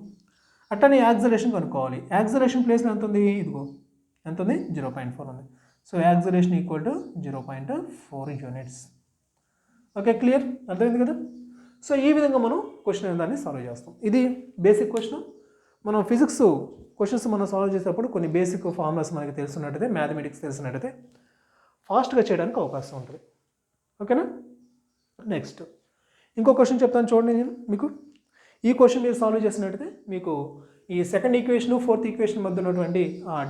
అట్టనే యాక్సలరేషన్ కనుక్కోవాలి. యాక్సలరేషన్ ప్లేస్లో ఎంత ఉంది? ఇదిగో ఎంత ఉంది? 0.4 ఉంది. So acceleration equal to 0.4 units. Okay, clear? అర్థమైంది కదా? సో ఈ విధంగా మనం క్వశ్చన్ దాన్ని సాల్వ్ చేస్తాం. ఇది బేసిక్ క్వశ్చన్. మనం ఫిజిక్స్ క్వశ్చన్స్ మనం సాల్వ్ చేసేటప్పుడు కొన్ని బేసిక్ ఫార్ములాస్ మనకి తెలిసినట్టయితే, మ్యాథమెటిక్స్ తెలిసినట్టయితే ఫాస్ట్గా చేయడానికి అవకాశం ఉంటుంది. ఓకేనా? నెక్స్ట్ ఇంకో క్వశ్చన్ చెప్తాను చూడండి. నేను మీకు ఈ క్వశ్చన్ మీరు సాల్వ్ చేసినట్టయితే మీకు ఈ సెకండ్ ఈక్వేషన్, ఫోర్త్ ఈక్వేషన్ మధ్య ఉన్నటువంటి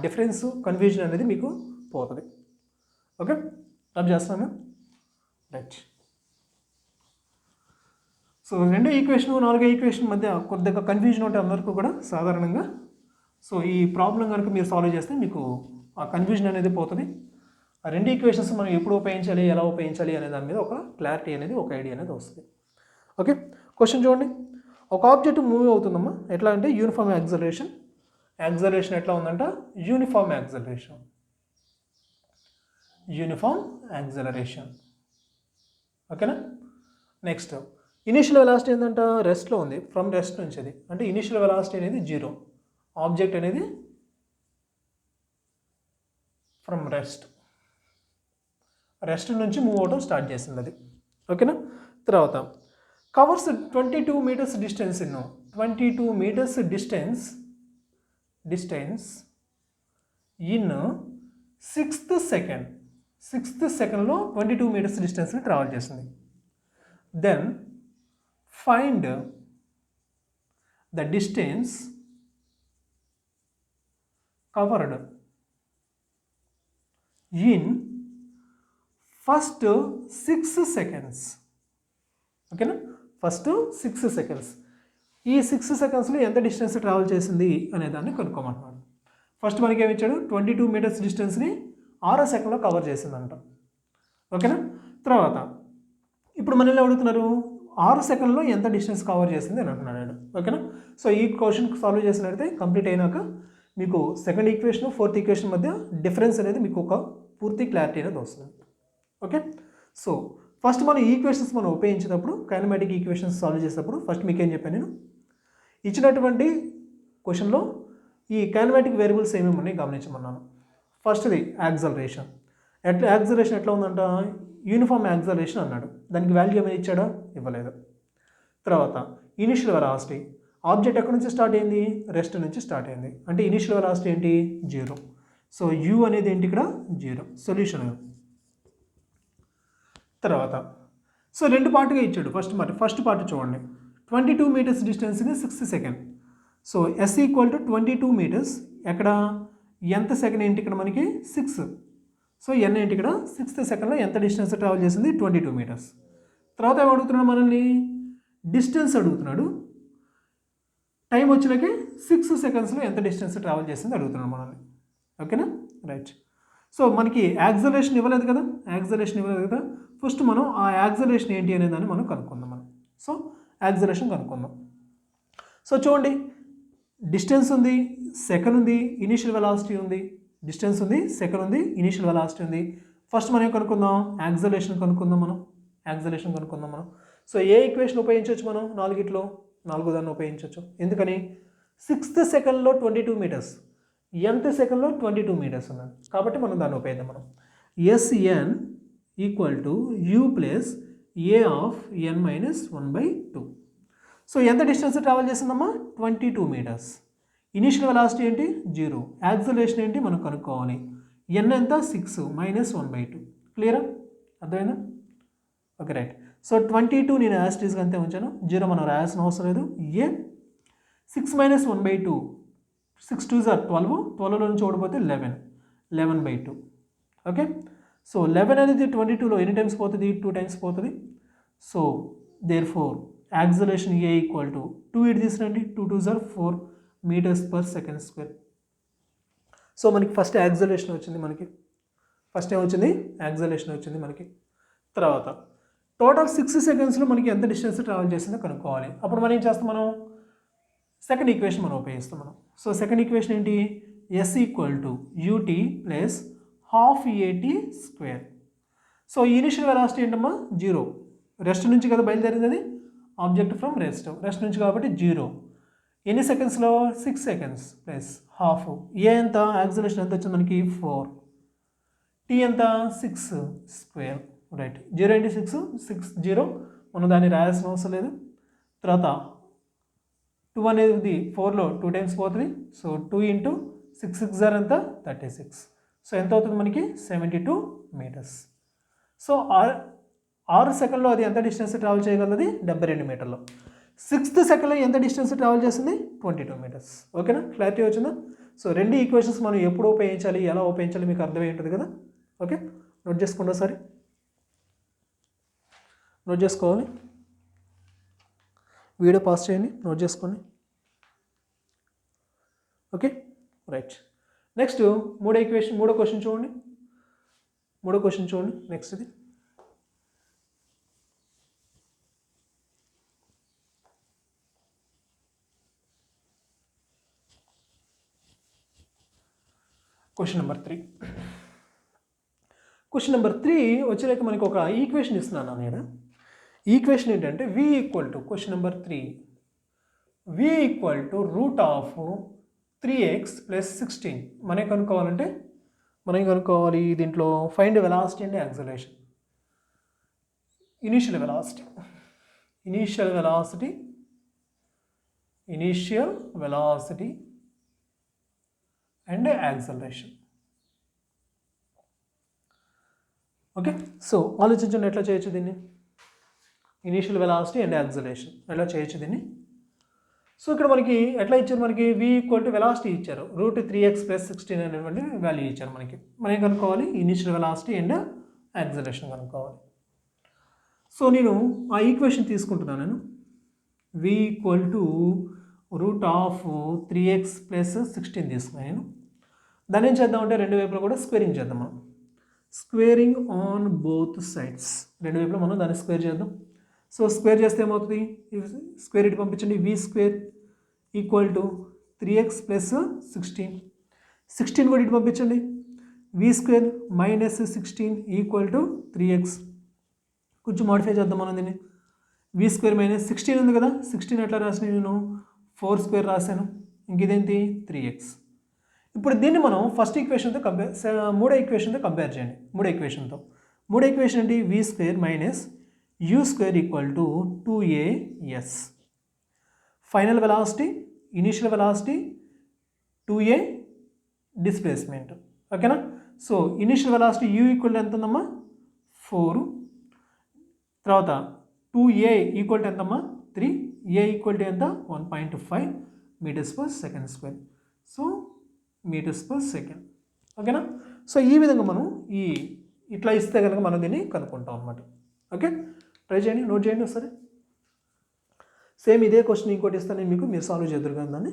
డిఫరెన్స్, కన్ఫ్యూజన్ అనేది మీకు పోతుంది. ఓకే, రబ్ చేస్తాను. రైట్. సో రెండో ఈక్వేషన్, నాలుగో ఈక్వేషన్ మధ్య కొద్దిగా కన్ఫ్యూజన్ ఉంటే అందరికీ కూడా సాధారణంగా. సో ఈ ప్రాబ్లం కనుక మీరు సాల్వ్ చేస్తే మీకు ఆ కన్ఫ్యూజన్ అనేది పోతుంది. ఆ రెండు ఈక్వేషన్స్ మనం ఎప్పుడు ఉపయోగించాలి, ఎలా ఉపయోగించాలి అనే దాని మీద ఒక క్లారిటీ అనేది, ఒక ఐడియా అనేది వస్తుంది. ఓకే, క్వశ్చన్ చూడండి. ఒక ఆబ్జెక్ట్ మూవ్ అవుతుందమ్మా. ఎట్లా అంటే యూనిఫామ్ యాక్సలరేషన్. యాక్సలరేషన్ ఎట్లా ఉందంట? Uniform acceleration. ఓకేనా? నెక్స్ట్ ఇనిషియల్ వెలాసిటీ ఏంటంట? రెస్ట్లో ఉంది. ఫ్రమ్ రెస్ట్ నుంచి అది అంటే ఇనిషియల్ వెలాసిటీ అనేది 0. ఆబ్జెక్ట్ అనేది ఫ్రమ్ రెస్ట్ నుంచి మూవ్ అవడం స్టార్ట్ చేసింది అది. ఓకేనా? తర్వాత covers 22 meters distance in 22 meters distance in 6th సెకండ్లో 22 meters డిస్టెన్స్ని ట్రావెల్ చేసింది. Then find the distance covered in first 6 seconds. ఓకేనా? First 6 seconds. ఈ 6 secondsలో ఎంత డిస్టెన్స్ ట్రావెల్ చేసింది అనే దాన్ని కనుక్కోమంటున్నాడు. ఫస్ట్ మనకి ఏమి ఇచ్చాడు? 22 meters డిస్టెన్స్ని 6 సెకండ్లో కవర్ చేసిందంట. ఓకేనా? తర్వాత ఇప్పుడు మనల్ని అడుగుతున్నారు 6 సెకండ్లో ఎంత డిస్టెన్స్ కవర్ చేసింది అని అంటున్నాడు. ఓకేనా? సో ఈ క్వశ్చన్ సాల్వ్ చేసినట్లయితే కంప్లీట్ అయినాక మీకు సెకండ్ ఈక్వేషన్, ఫోర్త్ ఈక్వేషన్ మధ్య డిఫరెన్స్ అనేది మీకు ఒక పూర్తి క్లారిటీ అనేది వస్తుంది. ఓకే, సో ఫస్ట్ మనం ఈక్వేషన్స్ మనం ఉపయోగించేటప్పుడు, కైనమాటిక్ ఈక్వేషన్స్ సాల్వ్ చేసేటప్పుడు ఫస్ట్ మీకు ఏం చెప్పాను నేను? ఇచ్చినటువంటి క్వశ్చన్లో ఈ కైనమాటిక్ వేరియబుల్స్ ఏమేమి ఉన్నాయి గమనించమన్నాను. ఫస్ట్ది యాక్సలరేషన్. యాక్సలరేషన్ ఎట్లా ఉందంట? యూనిఫామ్ యాక్సలరేషన్ అన్నాడు. దానికి వాల్యూ ఏమైనా ఇచ్చాడా? ఇవ్వలేదు. తర్వాత ఇనిషియల్ వెలాసిటీ. ఆబ్జెక్ట్ ఎక్కడి నుంచి స్టార్ట్ అయింది? రెస్ట్ నుంచి స్టార్ట్ అయింది. అంటే ఇనిషియల్ వెలాసిటీ ఏంటి? 0. సో యూ అనేది ఏంటి ఇక్కడ? 0. సొల్యూషన్. తర్వాత సో రెండు పార్ట్గా ఇచ్చాడు. ఫస్ట్ పార్ట్ చూడండి. 22 meters డిస్టెన్స్ని 6 seconds. So S equal to 22 meters. ఎక్కడ ఎంత సెకండ్ ఏంటి ఇక్కడ మనకి? 6. సో ఎన్ ఏంటి ఇక్కడ? 6th సెకండ్లో ఎంత డిస్టెన్స్ ట్రావెల్ చేసింది? 22 meters. తర్వాత ఏం అడుగుతున్నాడు మనల్ని? డిస్టెన్స్ అడుగుతున్నాడు. టైం వచ్చినాకే 6 secondsలో ఎంత డిస్టెన్స్ ట్రావెల్ చేసింది అడుగుతున్నాడు మనల్ని. ఓకేనా? రైట్. సో మనకి యాక్సలరేషన్ ఇవ్వలేదు కదా. ఫస్ట్ మనం ఆ యాక్సలరేషన్ ఏంటి అనే దాన్ని మనం కనుక్కుందాం. సో యాక్సలరేషన్ కనుక్కుందాం. సో చూడండి, డిస్టెన్స్ ఉంది, సెకండ్ ఉంది, ఇనిషియల్ వెలాసిటీ ఉంది. డిస్టెన్స్ ఉంది, సెకండ్ ఉంది, ఇనిషియల్ వెలాసిటీ ఉంది. ఫస్ట్ మనం ఏం కనుక్కుందాం? యాక్సలరేషన్ కనుక్కుందాం మనం. సో ఏ ఈక్వేషన్ ఉపయోగించవచ్చు మనం? 4 దాన్ని ఉపయోగించవచ్చు. ఎందుకని? 6th సెకండ్లో 22 meters. nth సెకండ్లో 22 meters ఉన్నాడు కాబట్టి మనం దాన్ని ఉపయోగిద్దాం. మనం S N equal to you plus A of N minus 1/2. So ఎంత డిస్టెన్స్ ట్రావెల్ చేసిందమ్మా? 22 meters. ఇనిషియల్ వెలాసిటీ ఏంటి? 0. యాక్సలరేషన్ ఏంటి మనం కనుక్కోవాలి. ఎన్ ఎంత? 6 మైనస్ 1/2. క్లియరా? అర్థమైందా? Okay, right. సో 22 నేను యాస్టీస్గా అంతే ఉంచాను. 0 మనం రాయాల్సిన అవసరం లేదు. ఏ 6 మైనస్ 1/2. 6 2s are 12. 12లో నుంచి ఓడిపోతే 11/2. ఓకే, సో 11 అనేది 22లో ఎన్ని టైమ్స్ పోతుంది? 2 times పోతుంది. So therefore acceleration A equal to 2 ఇటు తీసుకురండి. 2 2s are 4 metres per second square. So మనకి ఫస్ట్ యాక్సలరేషన్ వచ్చింది, మనకి ఫస్ట్ ఏమొచ్చింది, యాక్సలరేషన్ వచ్చింది మనకి. తర్వాత టోటల్ 6 సెకండ్స్లో మనకి ఎంత డిస్టెన్స్ ట్రావెల్ చేసిందో కనుక్కోవాలి. అప్పుడు మనం ఏం చేస్తాం, మనం సెకండ్ ఈక్వేషన్ మనం ఉపయోగిస్తాం మనం. సో సెకండ్ ఈక్వేషన్ ఏంటి, S equal to UT plus half ఏటీ స్క్వేర్. సో ఇనిషియల్ వెలాసిటీ ఏంటమ్మా, 0. రెస్ట్ నుంచి కదా బయలుదేరింది అది, ఆబ్జెక్ట్ ఫ్రమ్ రెస్ట్ నుంచి కాబట్టి 0. ఎన్ని సెకండ్స్లో, 6 సెకండ్స్ ప్లస్ హాఫ్. ఏ ఎంత, యాక్సలరేషన్ ఎంత వచ్చింది మనకి 4. టీ ఎంత, 6 స్క్వేర్. రైట్, 0 × 6 6 0, మనం దాన్ని రాయాల్సిన అవసరం లేదు. తర్వాత 2 అనేది 4లో 2 టైమ్స్ పోతుంది. సో 2 × 6 6 ఎంత, 36. సో ఎంత అవుతుంది మనకి, 72 మీటర్స్. సో 6 సెకండ్లో అది ఎంత డిస్టెన్స్ ట్రావెల్ చేయగలది, 72 మీటర్లు. 6th సెకండ్లో ఎంత డిస్టెన్స్ ట్రావెల్ చేస్తుంది, 22 మీటర్స్. ఓకేనా, క్లారిటీ వచ్చిందా? సో రెండు ఈక్వేషన్స్ మనం ఎప్పుడు ఉపయోగించాలి, ఎలా ఉపయోగించాలి మీకు అర్థమై ఉంటుంది కదా. ఓకే, నోట్ చేసుకోండి ఒకసారి, నోట్ చేసుకోవాలి, వీడియో పాస్ చేయండి, నోట్ చేసుకోండి. Okay, right. నెక్స్ట్ మూడో క్వశ్చన్ చూడండి. నెక్స్ట్ ఇది క్వశ్చన్ నెంబర్ 3 వచ్చేలాక మనకి ఒక ఈక్వేషన్ ఇస్తున్నాను నేను. ఈక్వేషన్ ఏంటంటే v equal to, question number 3, v equal to √3x + 16. మనం కనుక్కోవాలి దీంట్లో find velocity and acceleration. Initial velocity and acceleration. Okay, so ఆలోచించండి ఎట్లా చేయొచ్చు దీన్ని, ఇనీషియల్ వెలాసిటీ అండ్ యాక్సలరేషన్ ఎట్లా చేయొచ్చు దీన్ని. సో ఇక్కడ మనకి ఎట్లా ఇచ్చారు, మనకి v ఈక్వల్ టు వెలాసిటీ ఇచ్చారు, √3x + 16 అనేటువంటి వాల్యూ ఇచ్చారు మనకి. మనం కనుక్కోవాలి ఇనీషియల్ వెలాసిటీ అండ్ యాక్సలరేషన్ కనుక్కోవాలి. సో నేను ఆ ఈక్వేషన్ తీసుకుంటున్నాను, నేను v ఈక్వల్ టు √3x + 16 తీసుకున్నాను నేను. దాన్ని ఏం చేద్దామంటే రెండు వైపులా కూడా స్క్వేరింగ్ చేద్దాం మనం. స్క్వేరింగ్ ఆన్ బోత్ సైడ్స్, రెండు వైపులా మనం దాన్ని స్క్వేర్ చేద్దాం. సో స్క్వేర్ చేస్తే ఏమవుతుంది, స్క్వేర్ ఇటు పంపించండి, v² ఈక్వల్ టు 3x + 16 కూడా ఇటు పంపించండి, v² - 16 ఈక్వల్ టు 3x. కొంచెం మాడిఫై చేద్దాం మనం దీన్ని, v² - 16 ఉంది కదా, 16 ఎట్లా రాసినాను నేను, 4² రాశాను, ఇంక ఇదేంటి 3x. ఇప్పుడు దీన్ని మనం ఫస్ట్ ఈక్వేషన్తో మూడో ఈక్వేషన్తో కంపేర్ చేయండి. మూడో ఈక్వేషన్ ఏంటి, v² - u² equal to 2as. Final velocity, initial velocity, 2a displacement. ఓకేనా, so initial velocity u equal ఎంత ఉందమ్మా, 4. తర్వాత 2a ఈక్వల్ టు ఎంతమ్మా, 3. a ఈక్వల్ టు ఎంత, 1.5 metres per second square. So metres per second. ఓకేనా, so ఈ విధంగా మనం ఇట్లా ఇస్తే కనుక మనం దీన్ని కనుక్కుంటాం అనమాట. ఓకే, ట్రై చేయండి, నోట్ చేయండి ఒకసారి. సేమ్ ఇదే క్వశ్చన్ ఇంకోటి ఇస్తాను నేను మీకు, మీరు సాల్వ్ చేద్దరు కదా దాన్ని.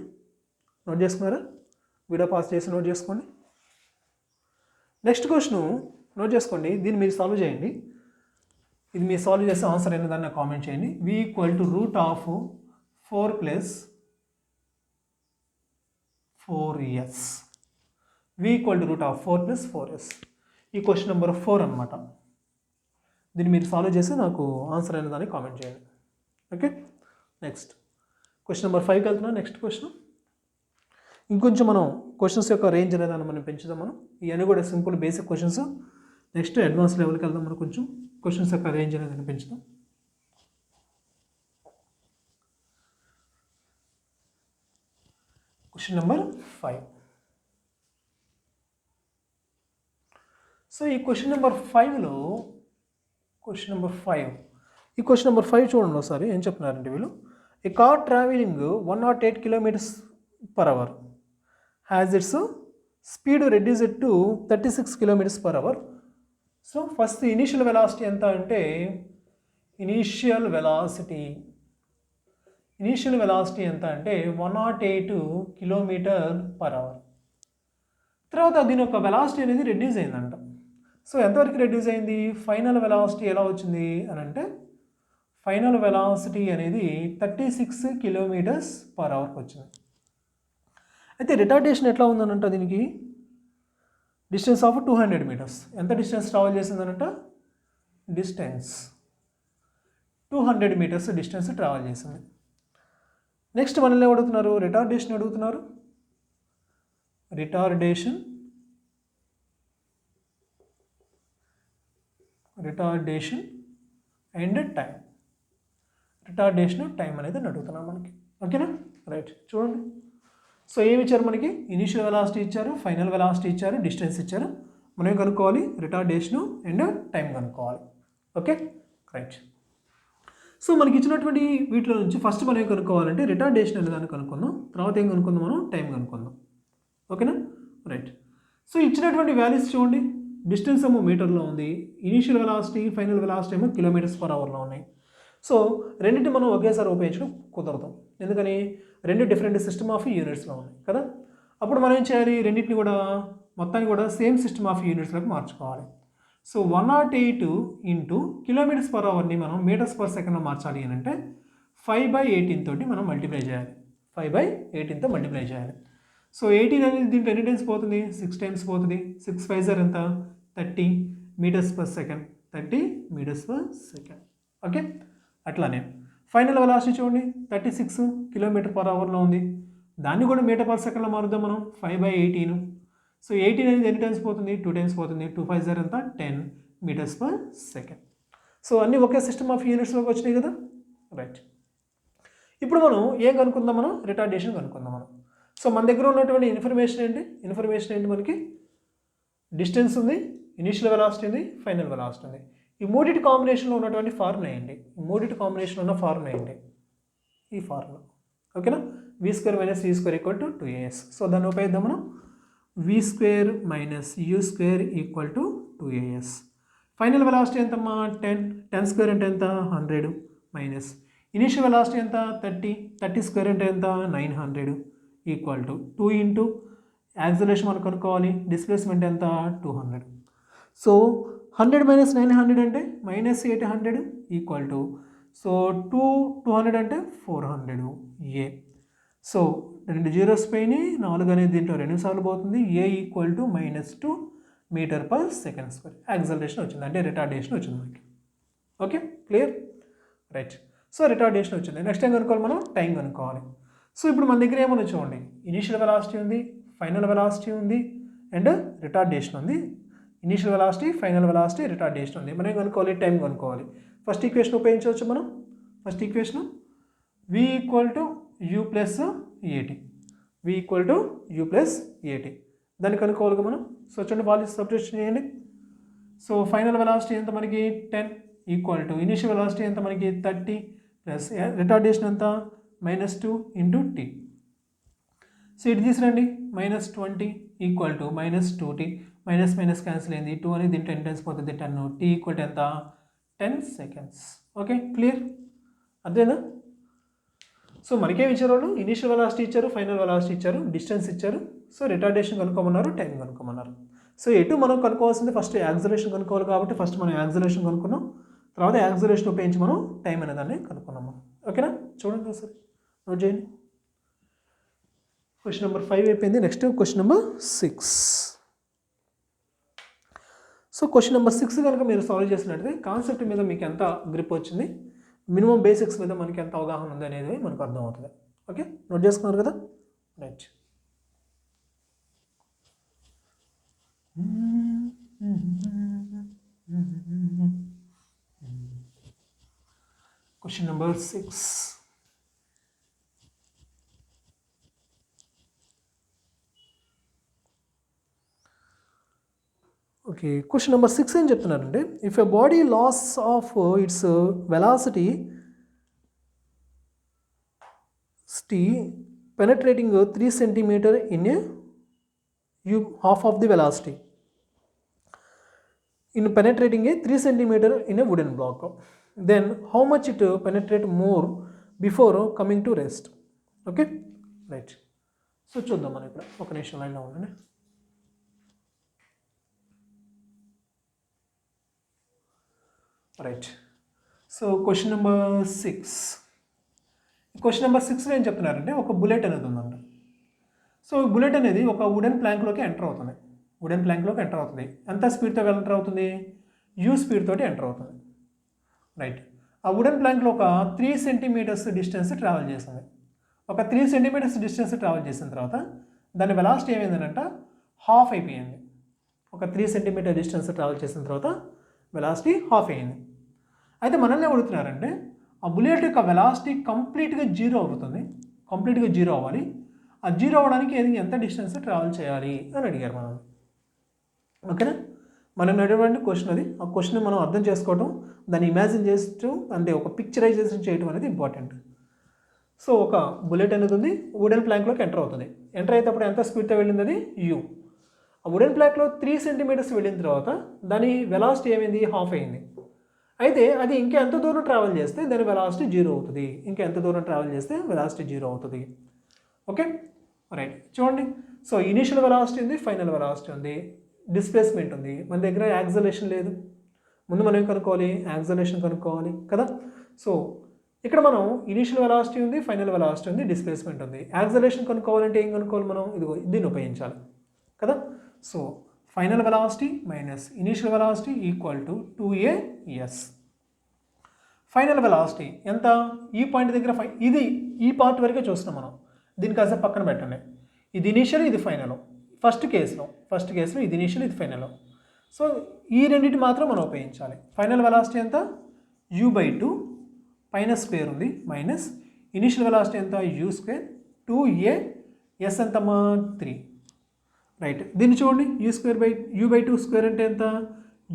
నోట్ చేసుకున్నారా, వీడియో పాస్ చేసి నోట్ చేసుకోండి. నెక్స్ట్ క్వశ్చన్ నోట్ చేసుకోండి, దీన్ని మీరు సాల్వ్ చేయండి. ఇది మీరు సాల్వ్ చేస్తే ఆన్సర్ అయిన దాన్ని కామెంట్ చేయండి. v equal to √4 + 4s. v equal to √4 + 4s. ఈ క్వశ్చన్ నెంబర్ 4 అనమాట. దీన్ని మీరు సాల్వ్ చేసి నాకు ఆన్సర్ అయిన దాన్ని కామెంట్ చేయండి. ఓకే, నెక్స్ట్ క్వశ్చన్ నెంబర్ 5కి వెళ్తున్నా. నెక్స్ట్ క్వశ్చన్ ఇంకొంచెం మనం క్వశ్చన్స్ యొక్క రేంజ్ అనేదాన్ని మనం పెంచుదాం. మనం ఇవన్నీ కూడా simple basic questions. Next advance లెవెల్కి వెళ్దాం, మనం కొంచెం క్వశ్చన్స్ యొక్క రేంజ్ అనేది పెంచుదాం. Question number 5. సో ఈ క్వశ్చన్ నెంబర్ 5లో ఈ క్వశ్చన్ నెంబర్ 5 చూడండి ఒకసారి. ఏం చెప్తున్నారంటే వీళ్ళు, a car travelling 108 km/h has its speed reduced to 36 km/h. So first initial velocity ఎంత అంటే, ఇనీషియల్ వెలాసిటీ ఇనీషియల్ వెలాసిటీ ఎంత అంటే 108 km/h. తర్వాత దీని యొక్క వెలాసిటీ అనేది రెడ్యూస్ అయిందంట. సో ఎంతవరకు రెడ్యూస్ అయింది? ఫైనల్ వెలాసిటీ ఎలా వచ్చింది అని అంటే ఫైనల్ వెలాసిటీ అనేది 36 km/h వచ్చింది. అయితే రిటార్డేషన్ ఎట్లా ఉందనంట దీనికి డిస్టెన్స్ ఆఫ్ 200 meters. ఎంత డిస్టెన్స్ ట్రావెల్ చేసిందనంట? డిస్టెన్స్ 200 meters డిస్టెన్స్ ట్రావెల్ చేసింది. నెక్స్ట్ మనల్ని అడుగుతున్నారు రిటార్డేషన్ అడుగుతున్నారు. Retardation and time. Retardation time అనేది అడుగుతున్నాం మనకి. ఓకేనా? రైట్, చూడండి. సో ఏమి ఇచ్చారు మనకి? ఇనిషియల్ వెలాసిటీ ఇచ్చారు, ఫైనల్ వెలాసిటీ ఇచ్చారు, డిస్టెన్స్ ఇచ్చారు. మనం కనుక్కోవాలి రిటార్డేషన్ అండ్ టైం కనుక్కోవాలి. Okay, right. సో మనకి ఇచ్చినటువంటి వీటిలో నుంచి ఫస్ట్ మనం ఏం కనుక్కోవాలంటే రిటార్డేషన్ అనే దాన్ని కనుక్కుందాం. తర్వాత ఏం కనుక్కుందాం? మనం టైం కనుక్కుందాం. ఓకేనా? రైట్. సో ఇచ్చినటువంటి వాల్యూస్ చూడండి. డిస్టెన్స్ ఏమో మీటర్లో ఉంది, ఇనీషియల్ వెలాసిటీ ఫైనల్ వెలాసిటీ ఏమో km/hలో ఉన్నాయి. సో రెండింటి మనం ఒకేసారి ఉపయోగించడం కుదరదు. ఎందుకని? రెండు డిఫరెంట్ సిస్టమ్ ఆఫ్ యూనిట్స్లో ఉన్నాయి కదా. అప్పుడు మనం ఏం చేయాలి? రెండింటిని కూడా మొత్తాన్ని కూడా సేమ్ సిస్టమ్ ఆఫ్ యూనిట్స్లోకి మార్చుకోవాలి. సో 108 into km/hని మనం m/s మార్చాలి అని అంటే 5/18 తోటి మనం మల్టిప్లై చేయాలి. 5/18తో మల్టిప్లై చేయాలి. సో 18 అనేది దీంట్లో ఎన్ని టైమ్స్ పోతుంది? 6 టైమ్స్ పోతుంది. 6 5 ఎంత? 30 meters per second. 30 meters per second. Okay, అట్లానే ఫైనల్ వెలాసిటీ చూడండి 36 km/hలో ఉంది. దాన్ని కూడా m/s మారుద్దాం మనం. 5/18. సో 18 అనేది ఎన్ని టైమ్స్ పోతుంది? 2 టైమ్స్ పోతుంది. 2 5 ఎంత? 10 meters per second. సో అన్నీ ఒకే సిస్టమ్ ఆఫ్ యూనిట్స్లోకి వచ్చినాయి కదా. రైట్. ఇప్పుడు మనం ఏం కనుక్కుందాం? మనం రిటార్డేషన్ కనుక్కుందాం మనం. సో మన దగ్గర ఉన్నటువంటి ఇన్ఫర్మేషన్ ఏంటి? మనకి డిస్టెన్స్ ఉంది, ఇనీషియల్ వెలాసిటీ ఉంది, ఫైనల్ వెలాసిటీ ఉంది. ఈ మూడింటి కాంబినేషన్లో ఉన్నటువంటి ఫార్ములా ఏంటి? ఈ మూడింటి కాంబినేషన్లో ఉన్న ఫార్ములా ఏంటి? ఈ ఫార్ములా. ఓకేనా? v² - u² = 2as. సో దాన్ని ఉపయోగిద్దాం మనం. v² - u² = 2as. Final velocity ఎంతమ్మా? 10. 10² అంటే ఎంత? 100 మైనస్ ఇనీషియల్ వెలాసిటీ ఎంత? 30. 30² అంటే ఎంత? 900 = 2 ఇంటూ యాక్సిలరేషన్ మనం కనుక్కోవాలి. డిస్ప్లేస్మెంట్ ఎంత? 200. సో 100 - 900 అంటే -800 = సో 200 అంటే 400 ఏ. సో 2 జీరోస్ పైన 4 అనేది దీంట్లో 2 సార్లు పోతుంది. ఏ = -2 m/s². యాక్సిలరేషన్ వచ్చింది అంటే రిటార్డేషన్ వచ్చింది మనకి. Okay, clear? Right. So retardation వచ్చింది. నెక్స్ట్ టైం కనుక్కోవాలి మనం టైం కనుక్కోవాలి. సో ఇప్పుడు మన దగ్గర ఏమన్నా చూడండి, ఇనీషియల్ వెలాసిటీ ఉంది, ఫైనల్ వెలాసిటీ ఉంది అండ్ రిటార్డేషన్ ఉంది. Initial velocity, final velocity, retardation ఉంది. మనం కనుక్కోవాలి టైం కనుక్కోవాలి. ఫస్ట్ ఈక్వేషన్ ఉపయోగించవచ్చు మనం. First equation v = u + at. v = u + at. దాన్ని కనుక్కోవాలి మనం. సో చూడండి వాల్యూస్ సబ్స్టిట్యూషన్ చేయండి. సో ఫైనల్ వెలాసిటీ ఎంత మనకి? 10 = ఇనీషియల్ వెలాసిటీ ఎంత మనకి? 30 ప్లస్ రిటార్డేషన్ ఎంత? -2 × t. సో ఇటు తీసుకురండి. -20 = -2t. మైనస్ క్యాన్సిల్ అయింది. 2 అనేది దీంట్లో 10 టైమ్స్ పోతుంది. 10. t = ఎంత? 10 seconds. Okay, clear? అదేనా? సో మనకేమి ఇచ్చారు వాళ్ళు? ఇనీషియల్ వెలాసిటీ ఇచ్చారు, ఫైనల్ వెలాసిటీ ఇచ్చారు, డిస్టెన్స్ ఇచ్చారు. సో రిటార్డేషన్ కనుక్కోమన్నారు, టైం కనుక్కోమన్నారు. సో ఎటు మనం కనుక్కోవాల్సింది ఫస్ట్ యాక్సిలరేషన్ కనుక్కోవాలి కాబట్టి ఫస్ట్ మనం యాక్సిలరేషన్ కనుక్కున్నాం. తర్వాత యాక్సిలరేషన్ ఉపయోగించి మనం టైం అనే దాన్ని కనుక్కున్నాం మనం. ఓకేనా? చూడండి ఒకసారి నోట్ చేయండి. క్వశ్చన్ నెంబర్ 5 అయిపోయింది. Next question number 6. So question number 6 కనుక మీరు సాల్వ్ చేసినట్లయితే కాన్సెప్ట్ మీద మీకు ఎంత గ్రిప్ వచ్చింది, మినిమం బేసిక్స్ మీద మనకి ఎంత అవగాహన ఉంది అనేది మనకు అర్థమవుతుంది. ఓకే, నోట్ చేసుకున్నారు కదా. Right. Question number 6. Okay, question number 6 ఏం చెప్తున్నారంటే if a body loss of its velocity penetrating 3 cm in a half of the velocity in penetrating a 3 cm in a wooden block, then how much it penetrate more before coming to rest. Okay right. So చూద్దాం మనం ఇక్కడ ఒక నిమిషం లైన్లో ఉండండి. Right. So question number 6. Question number 6లో ఏం చెప్తున్నారంటే ఒక బుల్లెట్ అనేది ఉందంట. సో బుల్లెట్ అనేది ఒక వుడెన్ ప్లాంక్లోకి ఎంటర్ అవుతుంది. ఎంత స్పీడ్తో ఎంటర్ అవుతుంది? యూ స్పీడ్ తోటి ఎంటర్ అవుతుంది. రైట్. ఆ వుడెన్ ప్లాంక్లో ఒక 3 సెంటీమీటర్స్ డిస్టెన్స్ ట్రావెల్ చేస్తుంది. ఒక 3 సెంటీమీటర్స్ డిస్టెన్స్ ట్రావెల్ చేసిన తర్వాత దాని వెలాసిటీ ఏమైందనంట హాఫ్ అయిపోయింది. ఒక 3 సెంటీమీటర్ డిస్టెన్స్ ట్రావెల్ చేసిన తర్వాత వెలాసిటీ హాఫ్ అయింది. అయితే మనల్ని అడుగుతున్నారంటే ఆ బుల్లెట్ యొక్క వెలాసిటీ కంప్లీట్గా జీరో అవ్వాలి. ఆ జీరో అవ్వడానికి ఎంత డిస్టెన్స్ ట్రావెల్ చేయాలి అని అడిగారు మనం. ఓకేనా? మనం అడిగినటువంటి క్వశ్చన్ అది. ఆ క్వశ్చన్ మనం అర్థం చేసుకోవడం, దాన్ని ఇమాజిన్ చేస్తూ అంటే ఒక పిక్చరైజేషన్ చేయడం అనేది ఇంపార్టెంట్. సో ఒక బుల్లెట్ అనేది ఉంది, వుడెన్ ప్లాంక్లోకి ఎంటర్ అవుతుంది. ఎంటర్ అయ్యేటప్పుడు ఎంత స్పీడ్తో వెళ్ళింది? అది యూ. ఆ వుడెన్ ప్లాంక్లో 3 సెంటీమీటర్స్ వెళ్ళిన తర్వాత దాని వెలాసిటీ ఏమైంది? హాఫ్ అయింది. అయితే అది ఇంకెంత దూరం ట్రావెల్ చేస్తే దాని వెలాసిటీ జీరో అవుతుంది. Okay right. చూడండి. సో ఇనీషియల్ వెలాసిటీ ఉంది, ఫైనల్ వెలాసిటీ ఉంది, డిస్ప్లేస్మెంట్ ఉంది. మన దగ్గర యాక్సలరేషన్ లేదు. ముందు మనం ఏం కనుక్కోవాలి? యాక్సలరేషన్ కనుక్కోవాలి కదా. సో ఇక్కడ మనం ఇనీషియల్ వెలాసిటీ ఉంది, ఫైనల్ వెలాసిటీ ఉంది, డిస్ప్లేస్మెంట్ ఉంది. యాక్సలరేషన్ కనుక్కోవాలంటే ఏం కనుక్కోవాలి మనం? ఇదిగో దీన్ని ఉపయోగించాలి కదా. So final velocity minus initial velocity equal to 2AS. Final velocity ఎంత? ఈ పాయింట్ దగ్గర ఇది ఈ పార్ట్ వరకే చూస్తున్నాం మనం. దీన్ని కాసేపు పక్కన పెట్టండి. ఇది ఇనీషియల్, ఇది ఫైనల్. ఫస్ట్ కేసులో ఇది ఇనీషియల్, ఇది ఫైనల్. సో ఈ రెండింటి మాత్రం మనం ఉపయోగించాలి. ఫైనల్ వెలాసిటీ ఎంత? U/2 పైన స్క్వేర్ ఉంది మైనస్ ఇనీషియల్ వెలాసిటీ ఎంత? U², 2AS ఎంతమ్మా? 3. రైట్. దీన్ని చూడండి. U/2 స్క్వేర్ అంటే ఎంత?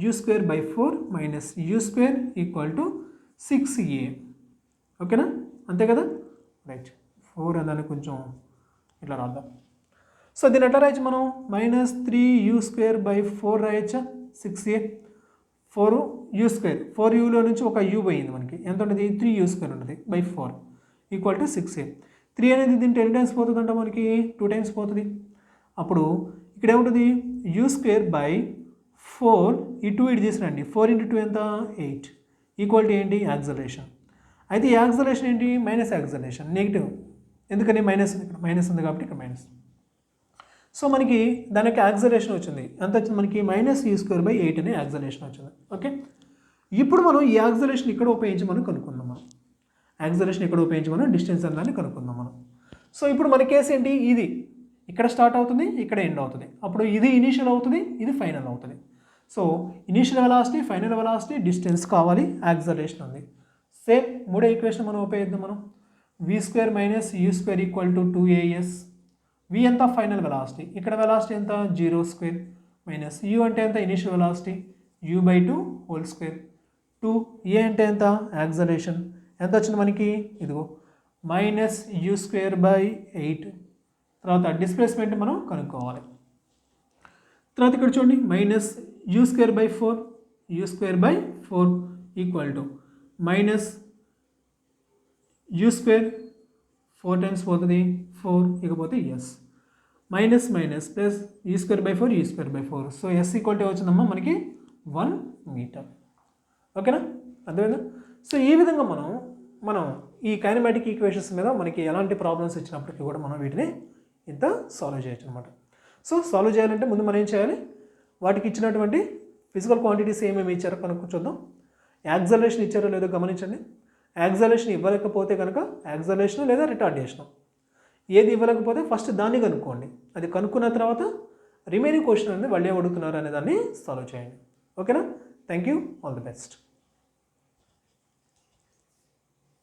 U²/4 minus U² equal to 6A. ఓకేనా? అంతే కదా. రైట్. 4 అన్నది కొంచెం ఇట్లా రాద్దాం. సో దీన్ని ఎట్లా రాయొచ్చు మనం? -3U²/4 రాయొచ్చా? 6A. 4U², 4Uలో నుంచి ఒక U పోయింది మనకి. ఎంత ఉంటుంది? 3U² ఉంటుంది బై 4 ఈక్వల్ టు 6A. 3 అనేది దీంట్లో ఎన్ని టైమ్స్ పోతుందంట మనకి? 2 టైమ్స్ పోతుంది. అప్పుడు ఇక్కడ ఏముంటుంది? U²/4 ఈ 2 ఇటు తీసుకురండి. 4 × 2 ఎంత? 8 ఈక్వల్ టు ఏంటి? యాక్సలరేషన్. అయితే ఈ యాక్సలరేషన్ ఏంటి? Minus acceleration, negative. ఎందుకని? మైనస్ ఉంది కాబట్టి ఇక్కడ మైనస్. సో మనకి దానికి యాక్సలరేషన్ వచ్చింది. ఎంత వచ్చింది మనకి? -U²/8 అనే యాక్సలరేషన్ వచ్చింది. ఓకే. ఇప్పుడు మనం ఈ యాక్సలరేషన్ ఇక్కడ ఉపయోగించి మనం కనుక్కుందాం. డిస్టెన్స్ అన్నాన్ని కనుక్కుందాం మనం. సో ఇప్పుడు మన కేసు ఏంటి? ఇది ఇక్కడ స్టార్ట్ అవుతుంది, ఇక్కడ ఎండ్ అవుతుంది. అప్పుడు ఇది ఇనీషియల్ అవుతుంది, ఇది ఫైనల్ అవుతుంది. So initial velocity, final velocity, distance కావాలి, యాక్సలరేషన్ ఉంది. సేమ్ మూడో ఈక్వేషన్ మనం ఉపయోగిద్దాం మనం. V² - U² equal to 2AS. V ఎంత? Final velocity. ఇక్కడ వెలాసిటీ ఎంత? 0² మైనస్ U అంటే ఎంత? Initial velocity, U/2 whole square. 2A అంటే ఎంత? యాక్సలరేషన్. ఎంత వచ్చింది మనకి? ఇదిగో -U²/8. తర్వాత డిస్ప్లేస్మెంట్ మనం కనుక్కోవాలి. తర్వాత ఇక్కడ చూడండి, -U²/4 equal to -U², 4 times పోతుంది 4, ఇకపోతే S minus plus U²/4. So S equal to వచ్చిందమ్మా మనకి 1 మీటర్. ఓకేనా? అర్థమైందా? సో ఈ విధంగా మనం ఈ కైనమాటిక్ ఈక్వేషన్స్ మీద మనకి ఎలాంటి ప్రాబ్లమ్స్ ఇచ్చినప్పటికీ కూడా మనం వీటిని ఇంత సాల్వ్ చేయొచ్చు అనమాట. సో సాల్వ్ చేయాలంటే ముందు మనం ఏం చేయాలి? వాటికి ఇచ్చినటువంటి ఫిజికల్ క్వాంటిటీస్ ఏమేమి ఇచ్చారో కనుక చూద్దాం. యాక్సలరేషన్ ఇచ్చారో లేదో గమనించండి. యాక్సలరేషన్ ఇవ్వలేకపోతే కనుక యాక్సలరేషన్ లేదా రిటార్డేషన్ ఏది ఇవ్వలేకపోతే ఫస్ట్ దాన్ని కనుక్కోండి. అది కనుక్కున్న తర్వాత రిమైనింగ్ క్వశ్చన్ అనేది వాళ్ళు ఏం అడుగుతున్నారు అనే దాన్ని సాల్వ్ చేయండి. ఓకేనా? Thank you. All the best.